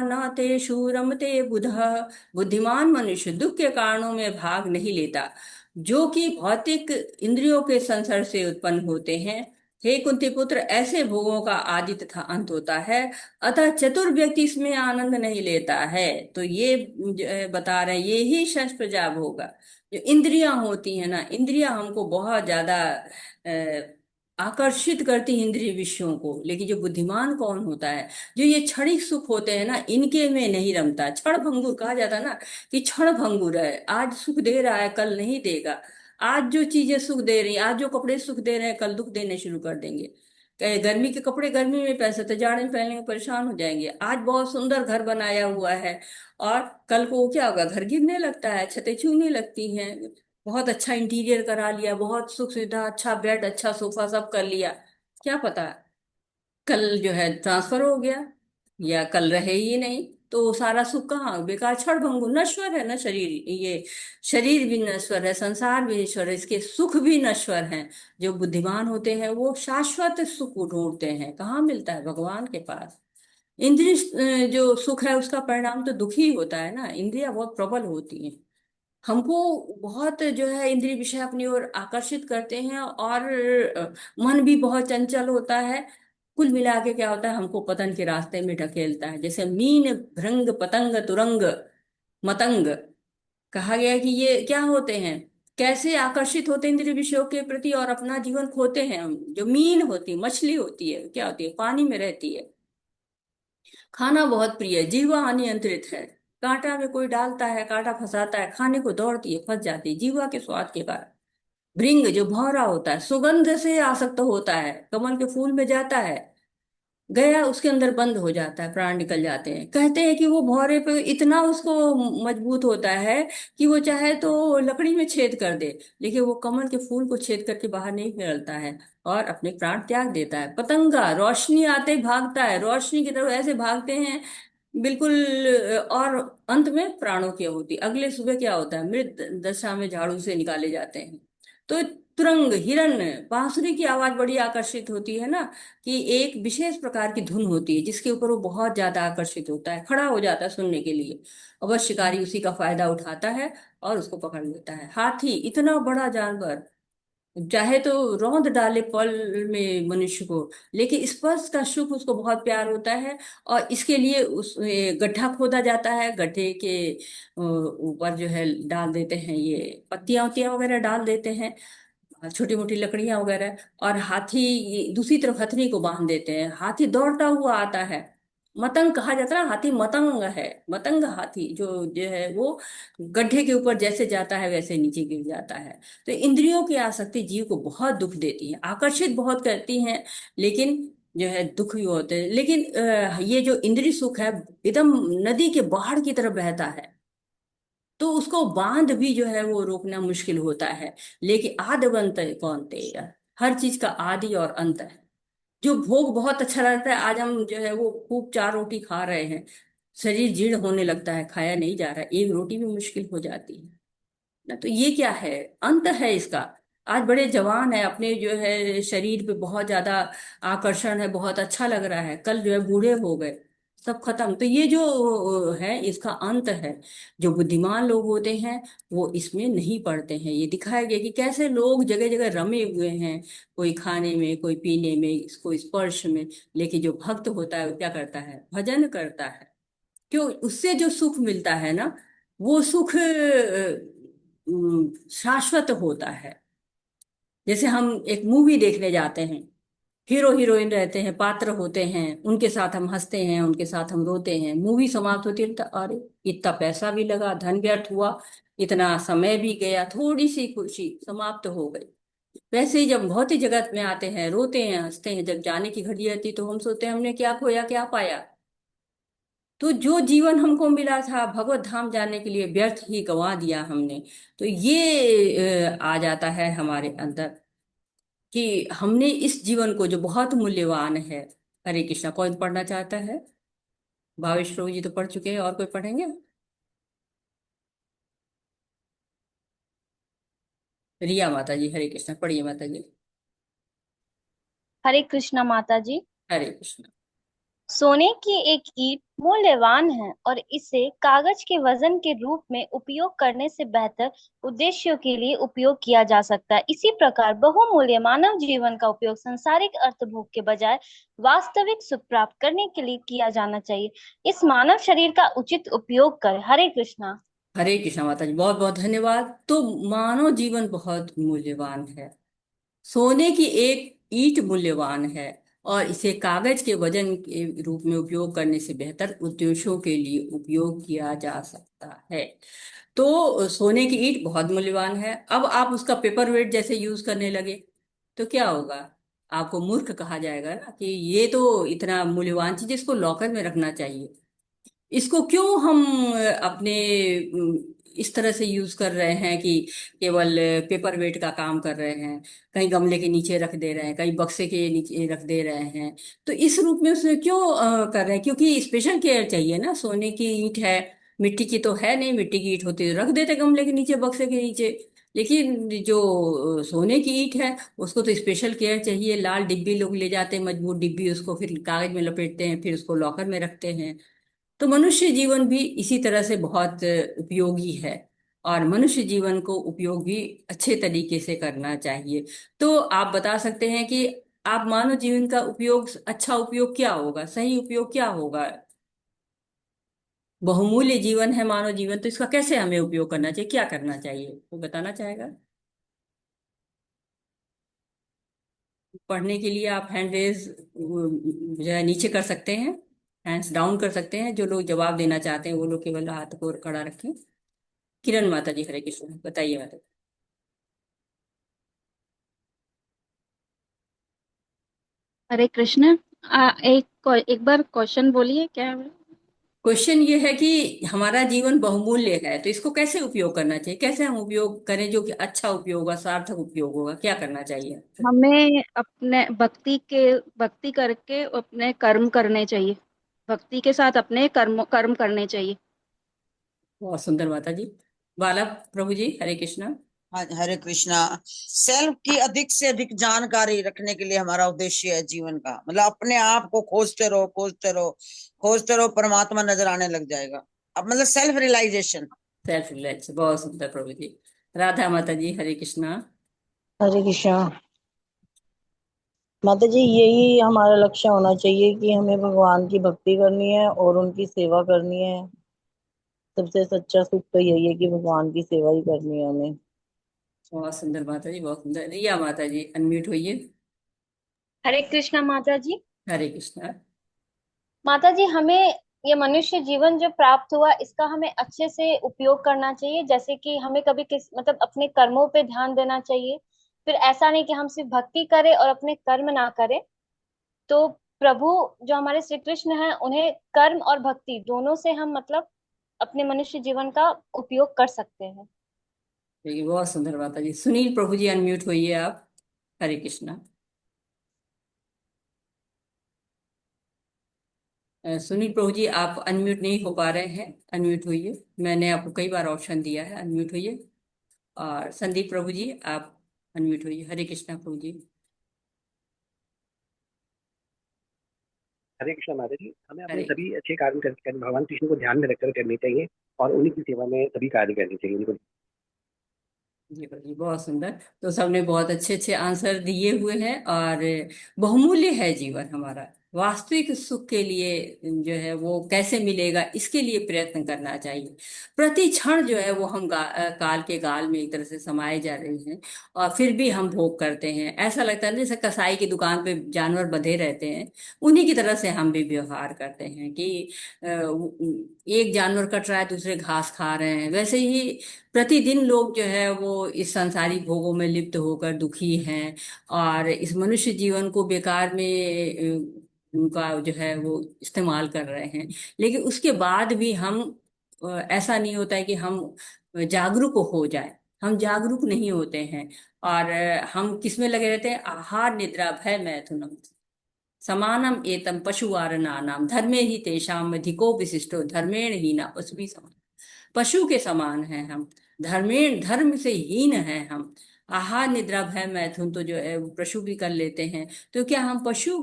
न ते शूरमते बुधः। बुद्धिमान मनुष्य दुख के कारणों में भाग नहीं लेता, जो कि भौतिक इंद्रियों के संसर्ग से उत्पन्न होते हैं। हे कुंती पुत्र, ऐसे भोगों का आदि तथा अंत होता है, अतः चतुर व्यक्ति इसमें आनंद नहीं लेता है। तो ये बता रहे हैं, ये ही संस्प्रजा भोगा। जो इंद्रियां होती है ना, इंद्रियां हमको बहुत ज्यादा आकर्षित करती हैं इंद्रिय विषयों को, लेकिन जो बुद्धिमान कौन होता है, जो ये क्षणिक सुख होते हैं ना, इनके में नहीं रमता। क्षण भंगुर कहा जाता है ना, कि क्षण भंगुर है, आज सुख दे रहा है कल नहीं देगा। आज जो चीजें सुख दे रही, आज जो कपड़े सुख दे रहे हैं, कल दुख देने शुरू कर देंगे। गर्मी के कपड़े गर्मी में पहन सकते, जाड़े में पहनने में परेशान हो जाएंगे। आज बहुत सुंदर घर बनाया हुआ है, और कल को क्या होगा, घर गिरने लगता है, छतें छूने लगती हैं। बहुत अच्छा इंटीरियर करा लिया, बहुत सुख सुविधा, अच्छा बेड, अच्छा सोफा, सब कर लिया, क्या पता कल जो है ट्रांसफर हो गया, या कल रहे ही नहीं। तो वो सारा सुख कहाँ बेकार, क्षण भंगुर, नश्वर है ना शरीर। ये शरीर भी नश्वर है, संसार भी नश्वर है, इसके सुख भी नश्वर हैं। जो बुद्धिमान होते हैं वो शाश्वत सुख ढूंढते हैं। कहाँ मिलता है? भगवान के पास। इंद्रिय जो सुख है उसका परिणाम तो दुखी ही होता है ना, इंद्रियां बहुत प्रबल होती हैं, हमको बहुत जो है इंद्रिय विषय अपनी ओर आकर्षित करते हैं, और मन भी बहुत चंचल होता है। कुल मिला के क्या होता है, हमको पतन के रास्ते में ढकेलता है। जैसे मीन भृंग पतंग तुरंग मतंग, कहा गया है कि ये क्या होते हैं, कैसे आकर्षित होते हैं इंद्रिय विषयों के प्रति और अपना जीवन खोते हैं हम। जो मीन होती, मछली होती है, क्या होती है, पानी में रहती है, खाना बहुत प्रिय है, जीवा अनियंत्रित है। कांटा में कोई डालता है, कांटा फंसाता है, खाने को दौड़ती है, फंस जाती है जीवा के स्वाद के कारण। भृंग जो भौरा होता है, सुगंध से आसक्त होता है, कमल के फूल में जाता है, गया उसके अंदर बंद हो जाता है, प्राण निकल जाते हैं। कहते हैं कि वो भौरे पे इतना उसको मजबूत होता है कि वो चाहे तो लकड़ी में छेद कर दे, लेकिन वो कमल के फूल को छेद करके बाहर नहीं निकलता है, और अपने प्राण त्याग देता है। पतंगा रोशनी आते ही भागता है, रोशनी की तरफ ऐसे भागते हैं बिल्कुल। और अंत में प्राणों की आहुति। अगले सुबह क्या होता है, मृत दशा में झाड़ू से निकाले जाते हैं। तो तुरंग हिरण बांसुरी की आवाज बड़ी आकर्षित होती है ना, कि एक विशेष प्रकार की धुन होती है जिसके ऊपर वो बहुत ज्यादा आकर्षित होता है, खड़ा हो जाता है सुनने के लिए। और बस शिकारी उसी का फायदा उठाता है और उसको पकड़ लेता है। हाथी इतना बड़ा जानवर, चाहे तो रौंद डाले पल में मनुष्य को, लेकिन स्पर्श का सुख उसको बहुत प्यार होता है। और इसके लिए उस गड्ढा खोदा जाता है, गड्ढे के ऊपर जो है डाल देते हैं ये पत्तियां वत्तियां वगैरह डाल देते हैं, छोटी मोटी लकड़ियां वगैरह। और हाथी दूसरी तरफ हथनी को बांध देते हैं, हाथी दौड़ता हुआ आता है। मतंग कहा जाता है ना, हाथी मतंग है। मतंग हाथी जो है वो गड्ढे के ऊपर जैसे जाता है वैसे नीचे गिर जाता है। तो इंद्रियों की आसक्ति जीव को बहुत दुख देती है, आकर्षित बहुत करती हैं, लेकिन जो है दुख भी होते हैं। लेकिन ये जो इंद्रिय सुख है एकदम नदी के बाढ़ की तरह बहता है, तो उसको बांध भी जो है वो रोकना मुश्किल होता है। लेकिन आद्यवंत कौन तेरा, हर चीज का आदि और अंत है। जो भोग बहुत अच्छा लगता है, आज हम जो है वो खूब 4 रोटी खा रहे हैं, शरीर जीर्ण होने लगता है, खाया नहीं जा रहा, एक रोटी भी मुश्किल हो जाती है ना। तो ये क्या है, अंत है इसका। आज बड़े जवान है, अपने जो है शरीर पे बहुत ज्यादा आकर्षण है, बहुत अच्छा लग रहा है, कल जो है बूढ़े हो गए, सब खत्म। तो ये जो है इसका अंत है। जो बुद्धिमान लोग होते हैं वो इसमें नहीं पढ़ते हैं। ये दिखाया गया कि कैसे लोग जगह जगह रमे हुए हैं, कोई खाने में, कोई पीने में, कोई स्पर्श में। लेकिन जो भक्त होता है वो क्या करता है, भजन करता है। क्यों, उससे जो सुख मिलता है ना, वो सुख शाश्वत होता है। जैसे हम एक मूवी देखने जाते हैं, हीरो हीरोइन रहते हैं, पात्र होते हैं, उनके साथ हम हंसते हैं, उनके साथ हम रोते हैं। मूवी समाप्त होती है तो अरे इतना पैसा भी लगा, धन व्यर्थ हुआ, इतना समय भी गया, थोड़ी सी खुशी समाप्त हो गई। वैसे ही जब भौतिक जगत में आते हैं, रोते हैं, हंसते हैं, जब जाने की घड़ी आती तो हम सोचते हैं हमने क्या खोया, क्या पाया। तो जो जीवन हमको मिला था भगवत धाम जाने के लिए, व्यर्थ ही गंवा दिया हमने। तो ये आ जाता है हमारे अंदर कि हमने इस जीवन को जो बहुत मूल्यवान है। हरे कृष्णा, कौन पढ़ना चाहता है? भावेश प्रभु जी तो पढ़ चुके हैं, और कोई पढ़ेंगे? रिया माता जी, हरे कृष्णा, पढ़िए माता जी। हरे कृष्णा माता जी। हरे कृष्णा। सोने की एक ईंट मूल्यवान है और इसे कागज के वजन के रूप में उपयोग करने से बेहतर उद्देश्यों के लिए उपयोग किया जा सकता है। इसी प्रकार बहुमूल्य मानव जीवन का उपयोग सांसारिक अर्थभोग के बजाय वास्तविक सुख प्राप्त करने के लिए किया जाना चाहिए। इस मानव शरीर का उचित उपयोग करें। हरे कृष्णा। हरे कृष्णा माता जी, बहुत बहुत धन्यवाद। तो मानव जीवन बहुत मूल्यवान है, सोने की एक ईंट मूल्यवान है, और इसे कागज के वजन के रूप में उपयोग करने से बेहतर उद्देश्यों के लिए उपयोग किया जा सकता है। तो सोने की ईंट बहुत मूल्यवान है। अब आप उसका पेपर वेट जैसे यूज करने लगे तो क्या होगा, आपको मूर्ख कहा जाएगा ना, कि ये तो इतना मूल्यवान चीज, इसको लॉकर में रखना चाहिए। इसको क्यों हम अपने इस तरह से यूज कर रहे हैं कि केवल पेपर वेट का काम कर रहे हैं, कहीं गमले के नीचे रख दे रहे हैं, कहीं बक्से के नीचे रख दे रहे हैं। तो इस रूप में उसे क्यों कर रहे हैं? क्योंकि स्पेशल केयर चाहिए ना। सोने की ईंट है, मिट्टी की तो है नहीं। मिट्टी की ईंट होती तो रख देते गमले के नीचे, बक्से के नीचे। लेकिन जो सोने की ईंट है उसको तो स्पेशल केयर चाहिए। लाल डिब्बी लोग ले जाते हैं, मजबूत डिब्बी, उसको फिर कागज में लपेटते हैं, फिर उसको लॉकर में रखते हैं। तो मनुष्य जीवन भी इसी तरह से बहुत उपयोगी है, और मनुष्य जीवन को उपयोग भी अच्छे तरीके से करना चाहिए। तो आप बता सकते हैं कि आप मानव जीवन का उपयोग, अच्छा उपयोग क्या होगा, सही उपयोग क्या होगा? बहुमूल्य जीवन है मानव जीवन, तो इसका कैसे हमें उपयोग करना चाहिए, क्या करना चाहिए, वो बताना चाहेगा? पढ़ने के लिए आप हैंड रेज जो है नीचे कर सकते हैं, हैंड्स डाउन कर सकते हैं। जो लोग जवाब देना चाहते हैं वो लोग केवल हाथ को खड़ा रखें। किरण माता जी, हरे कृष्ण, बताइए माता। हरे कृष्ण। एक बार क्वेश्चन बोलिए, क्या है? क्वेश्चन ये है कि हमारा जीवन बहुमूल्य है, तो इसको कैसे उपयोग करना चाहिए, कैसे हम उपयोग करें जो कि अच्छा उपयोग होगा, सार्थक उपयोग होगा, क्या करना चाहिए? हमें अपने भक्ति करके अपने कर्म करने चाहिए। भक्ति के साथ अपने कर्म कर्म करने चाहिए। बहुत सुंदर माता जी। बाला प्रभु जी, हरे कृष्णा। हाँ, हरे कृष्णा। सेल्फ की अधिक से अधिक जानकारी रखने के लिए हमारा उद्देश्य है जीवन का, मतलब अपने आप को खोजते रहो खोजते रहो खोजते रहो, परमात्मा नजर आने लग जाएगा। अब मतलब सेल्फ रियलाइजेशन। सेल्फ रिलायंस, बहुत सुंदर प्रभु जी। राधा माता जी, हरे कृष्णा। हरे कृष्णा। माता जी, यही हमारा लक्ष्य होना चाहिए कि हमें भगवान की भक्ति करनी है और उनकी सेवा करनी है। सबसे सच्चा सुख तो यही है कि भगवान की सेवा ही करनी है हमें। बहुत सुंदर माता जी, बहुत सुंदर। रिया माता जी, अनम्यूट होइए। हरे कृष्णा माता जी। हरे कृष्णा। माता जी, हमें ये मनुष्य जीवन जो प्राप्त हुआ इसका हमें अच्छे से उपयोग करना चाहिए, जैसे कि हमें कभी किस मतलब अपने कर्मों पे ध्यान देना चाहिए। फिर ऐसा नहीं कि हम सिर्फ भक्ति करें और अपने कर्म ना करें। तो प्रभु जो हमारे श्री कृष्ण हैं, उन्हें कर्म और भक्ति दोनों से हम मतलब अपने मनुष्य जीवन का उपयोग कर सकते हैं। देखिए, बहुत सुंदर माता जी। सुनील प्रभु जी, अनम्यूट होइए आप। हरे कृष्णा। सुनील प्रभु जी, आप अनम्यूट नहीं हो पा रहे हैं, अनम्यूट होइए। मैंने आपको कई बार ऑप्शन दिया है, अनम्यूट होइए। और संदीप प्रभु जी, आप अनम्यूट होइए। हरे कृष्णा प्रभु जी। हरे कृष्णा माता जी, हमें अपने हरे सभी अच्छे कार्य कर भगवान कृष्ण को ध्यान में रखकर करने चाहिए और उन्हीं की सेवा में सभी कार्य करने चाहिए उनको। जी प्रभु जी, बहुत सुंदर। तो सबने बहुत अच्छे अच्छे आंसर दिए हुए हैं। और बहुमूल्य है जीवन हमारा। वास्तविक सुख के लिए जो है वो कैसे मिलेगा, इसके लिए प्रयत्न करना चाहिए। प्रति क्षण जो है वो हम काल के गाल में एक तरह से समाये जा रहे हैं। और फिर भी हम भोग करते हैं। ऐसा लगता है जैसे कसाई की दुकान पे जानवर बंधे रहते हैं, उन्हीं की तरह से हम भी व्यवहार करते हैं कि एक जानवर कट रहा है, दूसरे घास खा रहे हैं। वैसे ही प्रतिदिन लोग जो है वो इस संसारिक भोगों में लिप्त होकर दुखी हैं। और इस मनुष्य जीवन को बेकार में उनका जो है वो इस्तेमाल कर रहे हैं। लेकिन उसके बाद भी हम ऐसा नहीं होता है कि हम जागरूक हो जाए। हम जागरूक नहीं होते हैं। और हम किसमें लगे रहते हैं? आहार निद्रा भय मैथुनम समानम एतम पशुवारणानाम धर्मे ही तेषाम अधिको विशिष्टो धर्मेण हीना पशु समान। पशु के समान हैं हम। धर्मेण धर्म से हीन हैं हम। आहार निद्रा भय मैथुन तो जो है वो पशु भी कर लेते हैं। तो क्या हम पशु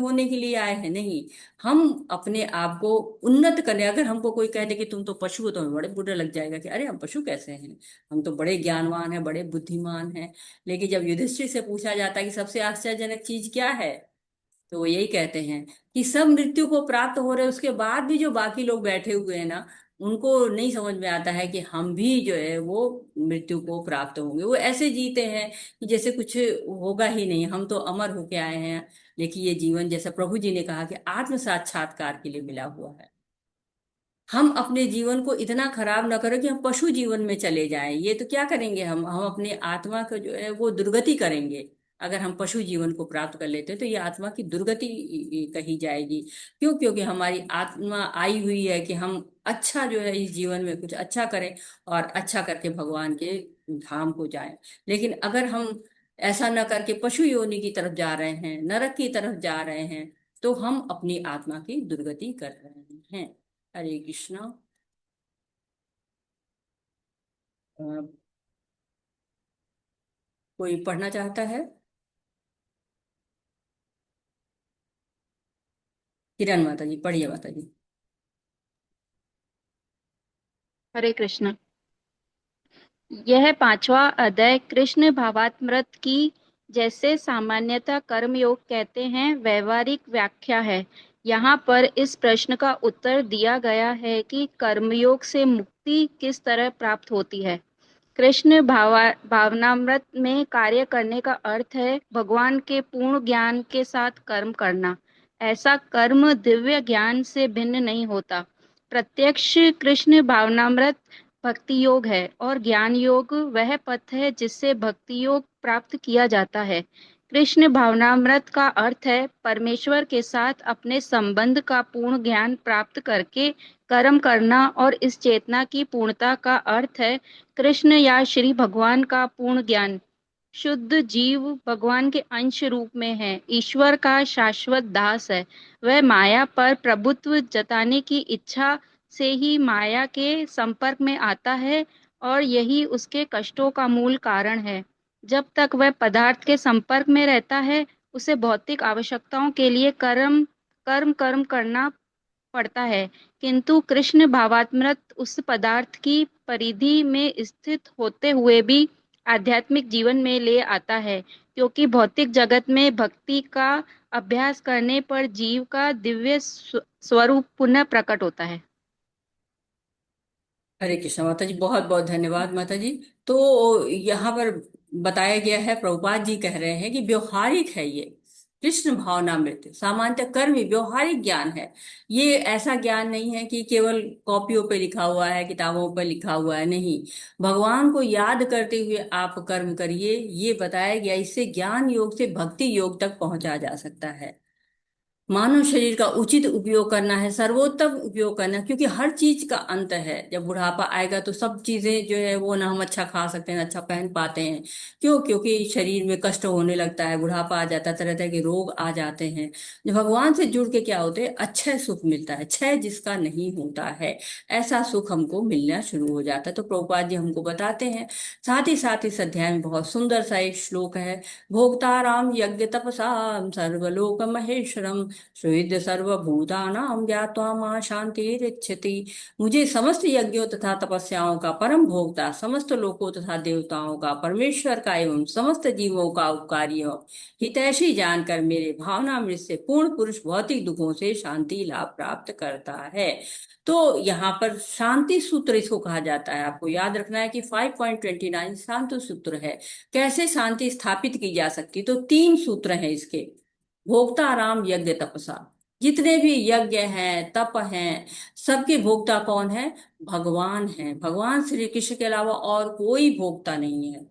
होने के लिए आए हैं? नहीं। हम अपने आप को उन्नत करने, अगर हमको कोई कह दे कि तुम तो पशु हो, तो हमें बड़े बुरा लग जाएगा कि अरे हम पशु कैसे हैं, हम तो बड़े ज्ञानवान हैं, बड़े बुद्धिमान हैं। लेकिन जब युधिष्ठिर से पूछा जाता है कि सबसे आश्चर्यजनक चीज क्या है, तो वो यही कहते हैं कि सब मृत्यु को प्राप्त हो रहे हैं, उसके बाद भी जो बाकी लोग बैठे हुए हैं ना, उनको नहीं समझ में आता है कि हम भी जो है वो मृत्यु को प्राप्त होंगे। वो ऐसे जीते हैं कि जैसे कुछ होगा ही नहीं, हम तो अमर होके आए हैं। लेकिन ये जीवन, जैसा प्रभु जी ने कहा, कि आत्म साक्षात्कार के लिए मिला हुआ है। हम अपने जीवन को इतना खराब ना करें कि हम पशु जीवन में चले जाएं। ये तो क्या करेंगे? हम अपने आत्मा को जो है वो दुर्गति करेंगे। अगर हम पशु जीवन को प्राप्त कर लेते हैं तो ये आत्मा की दुर्गति कही जाएगी। क्यों? क्योंकि हमारी आत्मा आई हुई है कि हम अच्छा जो है इस जीवन में कुछ अच्छा करें और अच्छा करके भगवान के धाम को जाएं। लेकिन अगर हम ऐसा न करके पशु योनि की तरफ जा रहे हैं, नरक की तरफ जा रहे हैं, तो हम अपनी आत्मा की दुर्गति कर रहे हैं। हरे कृष्णा। अ, कोई पढ़ना चाहता है? किरण माता जी, पढ़िए माता जी। हरे कृष्णा। यह पांचवा अध्याय कृष्ण भावामृत की, जैसे सामान्यतः कर्मयोग कहते हैं, व्यवहारिक व्याख्या है। यहाँ पर इस प्रश्न का उत्तर दिया गया है कि कर्मयोग से मुक्ति किस तरह प्राप्त होती है। कृष्ण भावनामृत में कार्य करने का अर्थ है भगवान के पूर्ण ज्ञान के साथ कर्म करना। ऐसा कर्म दिव्य ज्ञान से भिन्न नहीं होता। प्रत्यक्ष कृष्ण भावनामृत भक्ति योग है और ज्ञान योग वह पथ है जिससे भक्ति योग प्राप्त किया जाता है। कृष्ण भावनामृत का अर्थ है परमेश्वर के साथ अपने संबंध का पूर्ण ज्ञान प्राप्त करके कर्म करना, और इस चेतना की पूर्णता का अर्थ है कृष्ण या श्री भगवान का पूर्ण ज्ञान। शुद्ध जीव भगवान के अंश रूप में है, ईश्वर का शाश्वत दास है। वह माया पर प्रभुत्व जताने की इच्छा से ही माया के संपर्क में आता है और यही उसके कष्टों का मूल कारण है। जब तक वह पदार्थ के संपर्क में रहता है, उसे भौतिक आवश्यकताओं के लिए कर्म करना पड़ता है, किंतु कृष्ण भावात्मृत उस पदार्थ की परिधि में स्थित होते हुए भी आध्यात्मिक जीवन में ले आता है, क्योंकि भौतिक जगत में भक्ति का अभ्यास करने पर जीव का दिव्य स्वरूप पुनः प्रकट होता है। हरे कृष्ण माता जी, बहुत बहुत धन्यवाद माता जी। तो यहाँ पर बताया गया है, प्रभुपाद जी कह रहे हैं कि व्यवहारिक है ये कृष्ण भावनामृत, सामान्यतः कर्म व्यवहारिक ज्ञान है। ये ऐसा ज्ञान नहीं है कि केवल कॉपियों पे लिखा हुआ है, किताबों पे लिखा हुआ है, नहीं। भगवान को याद करते हुए आप कर्म करिए, ये बताया गया। इससे ज्ञान योग से भक्ति योग तक पहुंचा जा सकता है। मानव शरीर का उचित उपयोग करना है, सर्वोत्तम उपयोग करना है, क्योंकि हर चीज का अंत है। जब बुढ़ापा आएगा तो सब चीजें जो है वो ना हम अच्छा खा सकते हैं, ना अच्छा पहन पाते हैं। क्यों? क्योंकि शरीर में कष्ट होने लगता है, बुढ़ापा आ जाता है, तरह तरह के रोग आ जाते हैं। जब भगवान से जुड़ के क्या होते हैं, अच्छा सुख मिलता है, क्षय जिसका नहीं होता है, ऐसा सुख हमको मिलना शुरू हो जाता है। तो प्रभुपाद जी हमको बताते हैं। साथ ही इस अध्याय में बहुत सुंदर सा एक श्लोक है। भोक्ताराम यज्ञ तपसाम सर्वलोक महेश्वरम सुहृद सर्वभूतानां ज्ञात्वा मां शांतिरिच्छति। मुझे समस्त यज्ञों तथा तपस्याओं का परम भोक्ता, समस्त लोकों तथा देवताओं का, परमेश्वर का एवं समस्त जीवों का उपकारी हो हितैषी जानकर मेरे भावनामृत से पूर्ण पुरुष भौतिक दुखों से शांति लाभ प्राप्त करता है। तो यहाँ पर शांति सूत्र इसको कहा जाता है। आपको याद रखना है कि 5.29 शांति सूत्र है। कैसे शांति स्थापित की जा सकती, तो 3 सूत्र हैं इसके। भोक्ता राम यज्ञ तपसा, जितने भी यज्ञ हैं, तप हैं, सबके भोक्ता कौन है? भगवान है। भगवान श्री कृष्ण के अलावा और कोई भोक्ता नहीं है।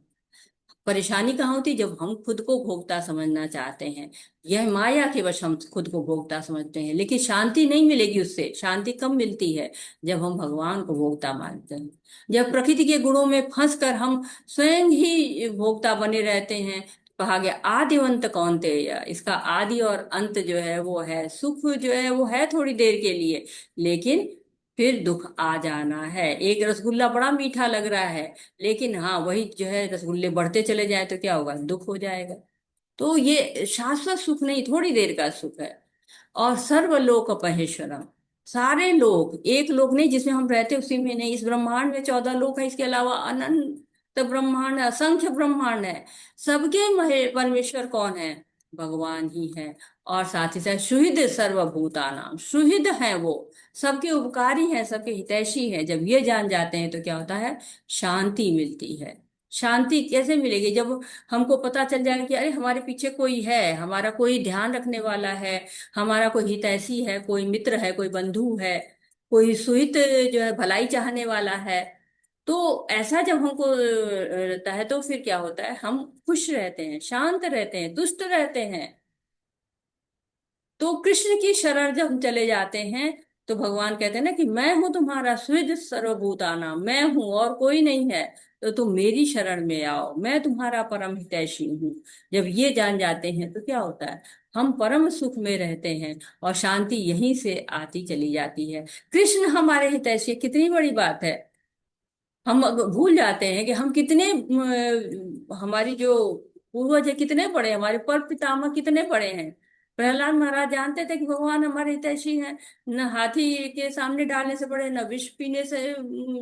परेशानी कहाँ होती? जब हम खुद को भोक्ता समझना चाहते हैं, यह माया के वश हम खुद को भोक्ता समझते हैं। लेकिन शांति नहीं मिलेगी उससे। शांति कब मिलती है? जब हम भगवान को भोक्ता मानते हैं। जब प्रकृति के गुणों में फंस कर हम स्वयं ही भोक्ता बने रहते हैं। कहा गया आदिवंत कौन्तेय, इसका आदि और अंत जो है वो है सुख, जो है वो है थोड़ी देर के लिए, लेकिन फिर दुख आ जाना है। एक रसगुल्ला बड़ा मीठा लग रहा है, लेकिन हाँ वही जो है रसगुल्ले बढ़ते चले जाए तो क्या होगा? दुख हो जाएगा। तो ये शाश्वत सुख नहीं, थोड़ी देर का सुख है। और सर्वलोक महेश्वरम, सारे लोग, एक लोक नहीं जिसमें हम रहते उसी में नहीं। इस ब्रह्मांड में 14 लोक है, इसके अलावा अनंत ब्रह्मांड है, असंख्य ब्रह्मांड है। सबके परमेश्वर कौन है? भगवान ही है। और साथ ही साथ सुहृद सर्वभूतानाम, सुहृद है वो, सबके उपकारी हैं, सबके हितैषी हैं। जब ये जान जाते हैं तो क्या होता है? शांति मिलती है। शांति कैसे मिलेगी? जब हमको पता चल जाएगा कि अरे हमारे पीछे कोई है, हमारा कोई ध्यान रखने वाला है, हमारा कोई हितैषी है, कोई मित्र है, कोई बंधु है, कोई सुहित जो है भलाई चाहने वाला है। तो ऐसा जब हमको रहता है तो फिर क्या होता है? हम खुश रहते हैं, शांत रहते हैं, तुष्ट रहते हैं। तो कृष्ण की शरण जब हम चले जाते हैं तो भगवान कहते हैं ना कि मैं हूं तुम्हारा सुहृद सर्वभूताना, मैं हूं और कोई नहीं है, तो तुम मेरी शरण में आओ, मैं तुम्हारा परम हितैषी हूँ। जब ये जान जाते हैं तो क्या होता है? हम परम सुख में रहते हैं और शांति यहीं से आती चली जाती है। कृष्ण हमारे हितैषी, कितनी बड़ी बात है। हम भूल जाते हैं कि हम कितने हमारी जो पूर्वज है कितने बड़े, हमारे पर पितामह कितने बड़े हैं। प्रहलाद महाराज जानते थे कि भगवान हमारे हितैषी हैं। न हाथी के सामने डालने से बड़े, न विष पीने से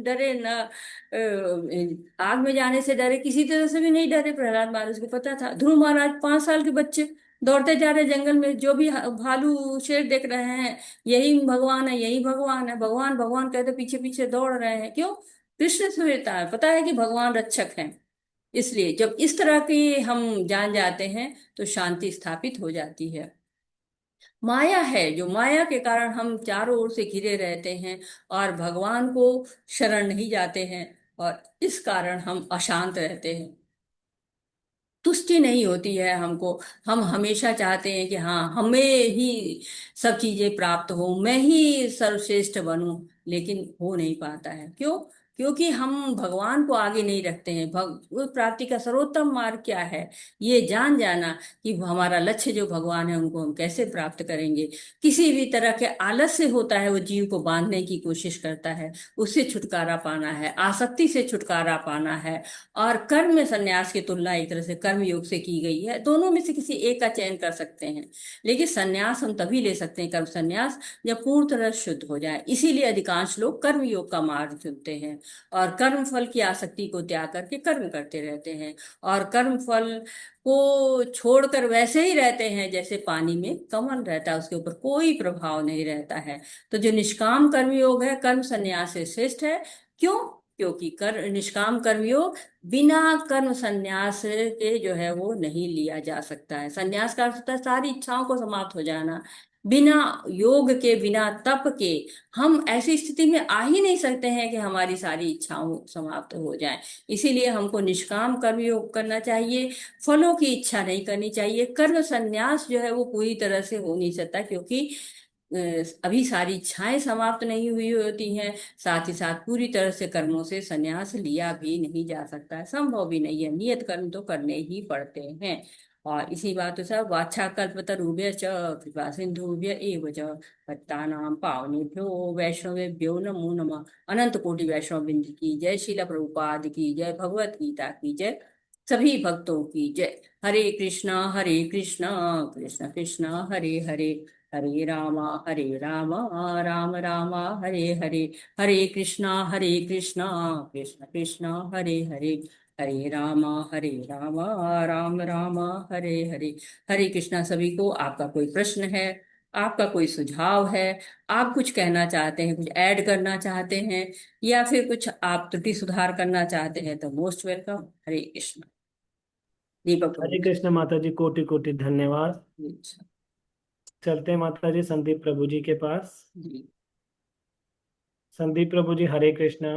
डरे, न आग में जाने से डरे, किसी तरह से भी नहीं डरे। प्रहलाद महाराज को पता था। ध्रुव महाराज 5 साल के बच्चे दौड़ते जा रहे जंगल में, जो भी भालू शेर देख रहे हैं, यही भगवान है, यही भगवान है, भगवान भगवान कहते पीछे पीछे दौड़ रहे हैं। क्यों? कृष्ण सुहृता है, पता है कि भगवान रक्षक हैं। इसलिए जब इस तरह की हम जान जाते हैं तो शांति स्थापित हो जाती है। माया है, जो माया के कारण हम चारों ओर से घिरे रहते हैं और भगवान को शरण नहीं जाते हैं, और इस कारण हम अशांत रहते हैं। तुष्टि नहीं होती है हमको। हम हमेशा चाहते हैं कि हाँ हमें ही सब चीजें प्राप्त हो, मैं ही सर्वश्रेष्ठ बनूं, लेकिन हो नहीं पाता है। क्यों? क्योंकि हम भगवान को आगे नहीं रखते हैं। भगवत प्राप्ति का सर्वोत्तम मार्ग क्या है, ये जान जाना कि हमारा लक्ष्य जो भगवान है उनको हम कैसे प्राप्त करेंगे। किसी भी तरह के आलस्य होता है वो जीव को बांधने की कोशिश करता है, उससे छुटकारा पाना है, आसक्ति से छुटकारा पाना है। और कर्म में संन्यास की तुलना एक तरह से कर्म योग से की गई है। दोनों में से किसी एक का चयन कर सकते हैं, लेकिन संन्यास हम तभी ले सकते हैं, कर्म संन्यास, जब पूर्ण तरह शुद्ध हो जाए। इसीलिए अधिकांश लोग कर्म योग का मार्ग चुनते हैं और कर्म फल की आसक्ति को त्याग करके कर्म करते रहते हैं, और कर्म फल को छोड़कर वैसे ही रहते हैं जैसे पानी में कमल रहता है, उसके ऊपर कोई प्रभाव नहीं रहता है। तो जो निष्काम कर्म योग है कर्म संन्यास से श्रेष्ठ है। क्यों? क्योंकि निष्काम कर्म योग बिना कर्म संन्यास के जो है वो नहीं लिया जा सकता है। संन्यास का अर्थ होता है सारी इच्छाओं को समाप्त हो जाना। बिना योग के, बिना तप के हम ऐसी स्थिति में आ ही नहीं सकते हैं कि हमारी सारी इच्छाओं समाप्त हो जाएं। इसीलिए हमको निष्काम कर्म योग करना चाहिए, फलों की इच्छा नहीं करनी चाहिए। कर्म संन्यास जो है वो पूरी तरह से हो नहीं सकता, क्योंकि अभी सारी इच्छाएं समाप्त नहीं हुई होती हैं। साथ ही साथ पूरी तरह से कर्मों से संन्यास लिया भी नहीं जा सकता है, संभव भी नहीं है। नियत कर्म तो करने ही पड़ते हैं। और इसी बात से वाछाकल्पतरुभ्य च कृपा सिंधुभ्य एव च पत्तानां पावनेभ्यो वैष्णवेभ्यो नमो नमः। अनंत कोटि वैष्णव बिंद की जय, श्रील प्रभुपाद की जय, भगवत गीता की जय, सभी भक्तों की जय। हरे कृष्णा कृष्ण कृष्ण हरे हरे, हरे रामा राम राम हरे हरे, हरे कृष्णा कृष्ण कृष्ण हरे हरे, हरे राम राम राम हरे हरे। हरे कृष्णा सभी को। आपका कोई प्रश्न है, आपका कोई सुझाव है, आप कुछ कहना चाहते हैं, कुछ ऐड करना चाहते हैं, या फिर कुछ आप त्रुटि सुधार करना चाहते हैं, तो मोस्ट वेलकम। हरे कृष्ण। दीपक हरे प्रभु कृष्ण माता जी, कोटि कोटि धन्यवाद। जी। चलते हैं माता जी संदीप प्रभु जी के पास। जी। संदीप प्रभु जी, हरे कृष्ण।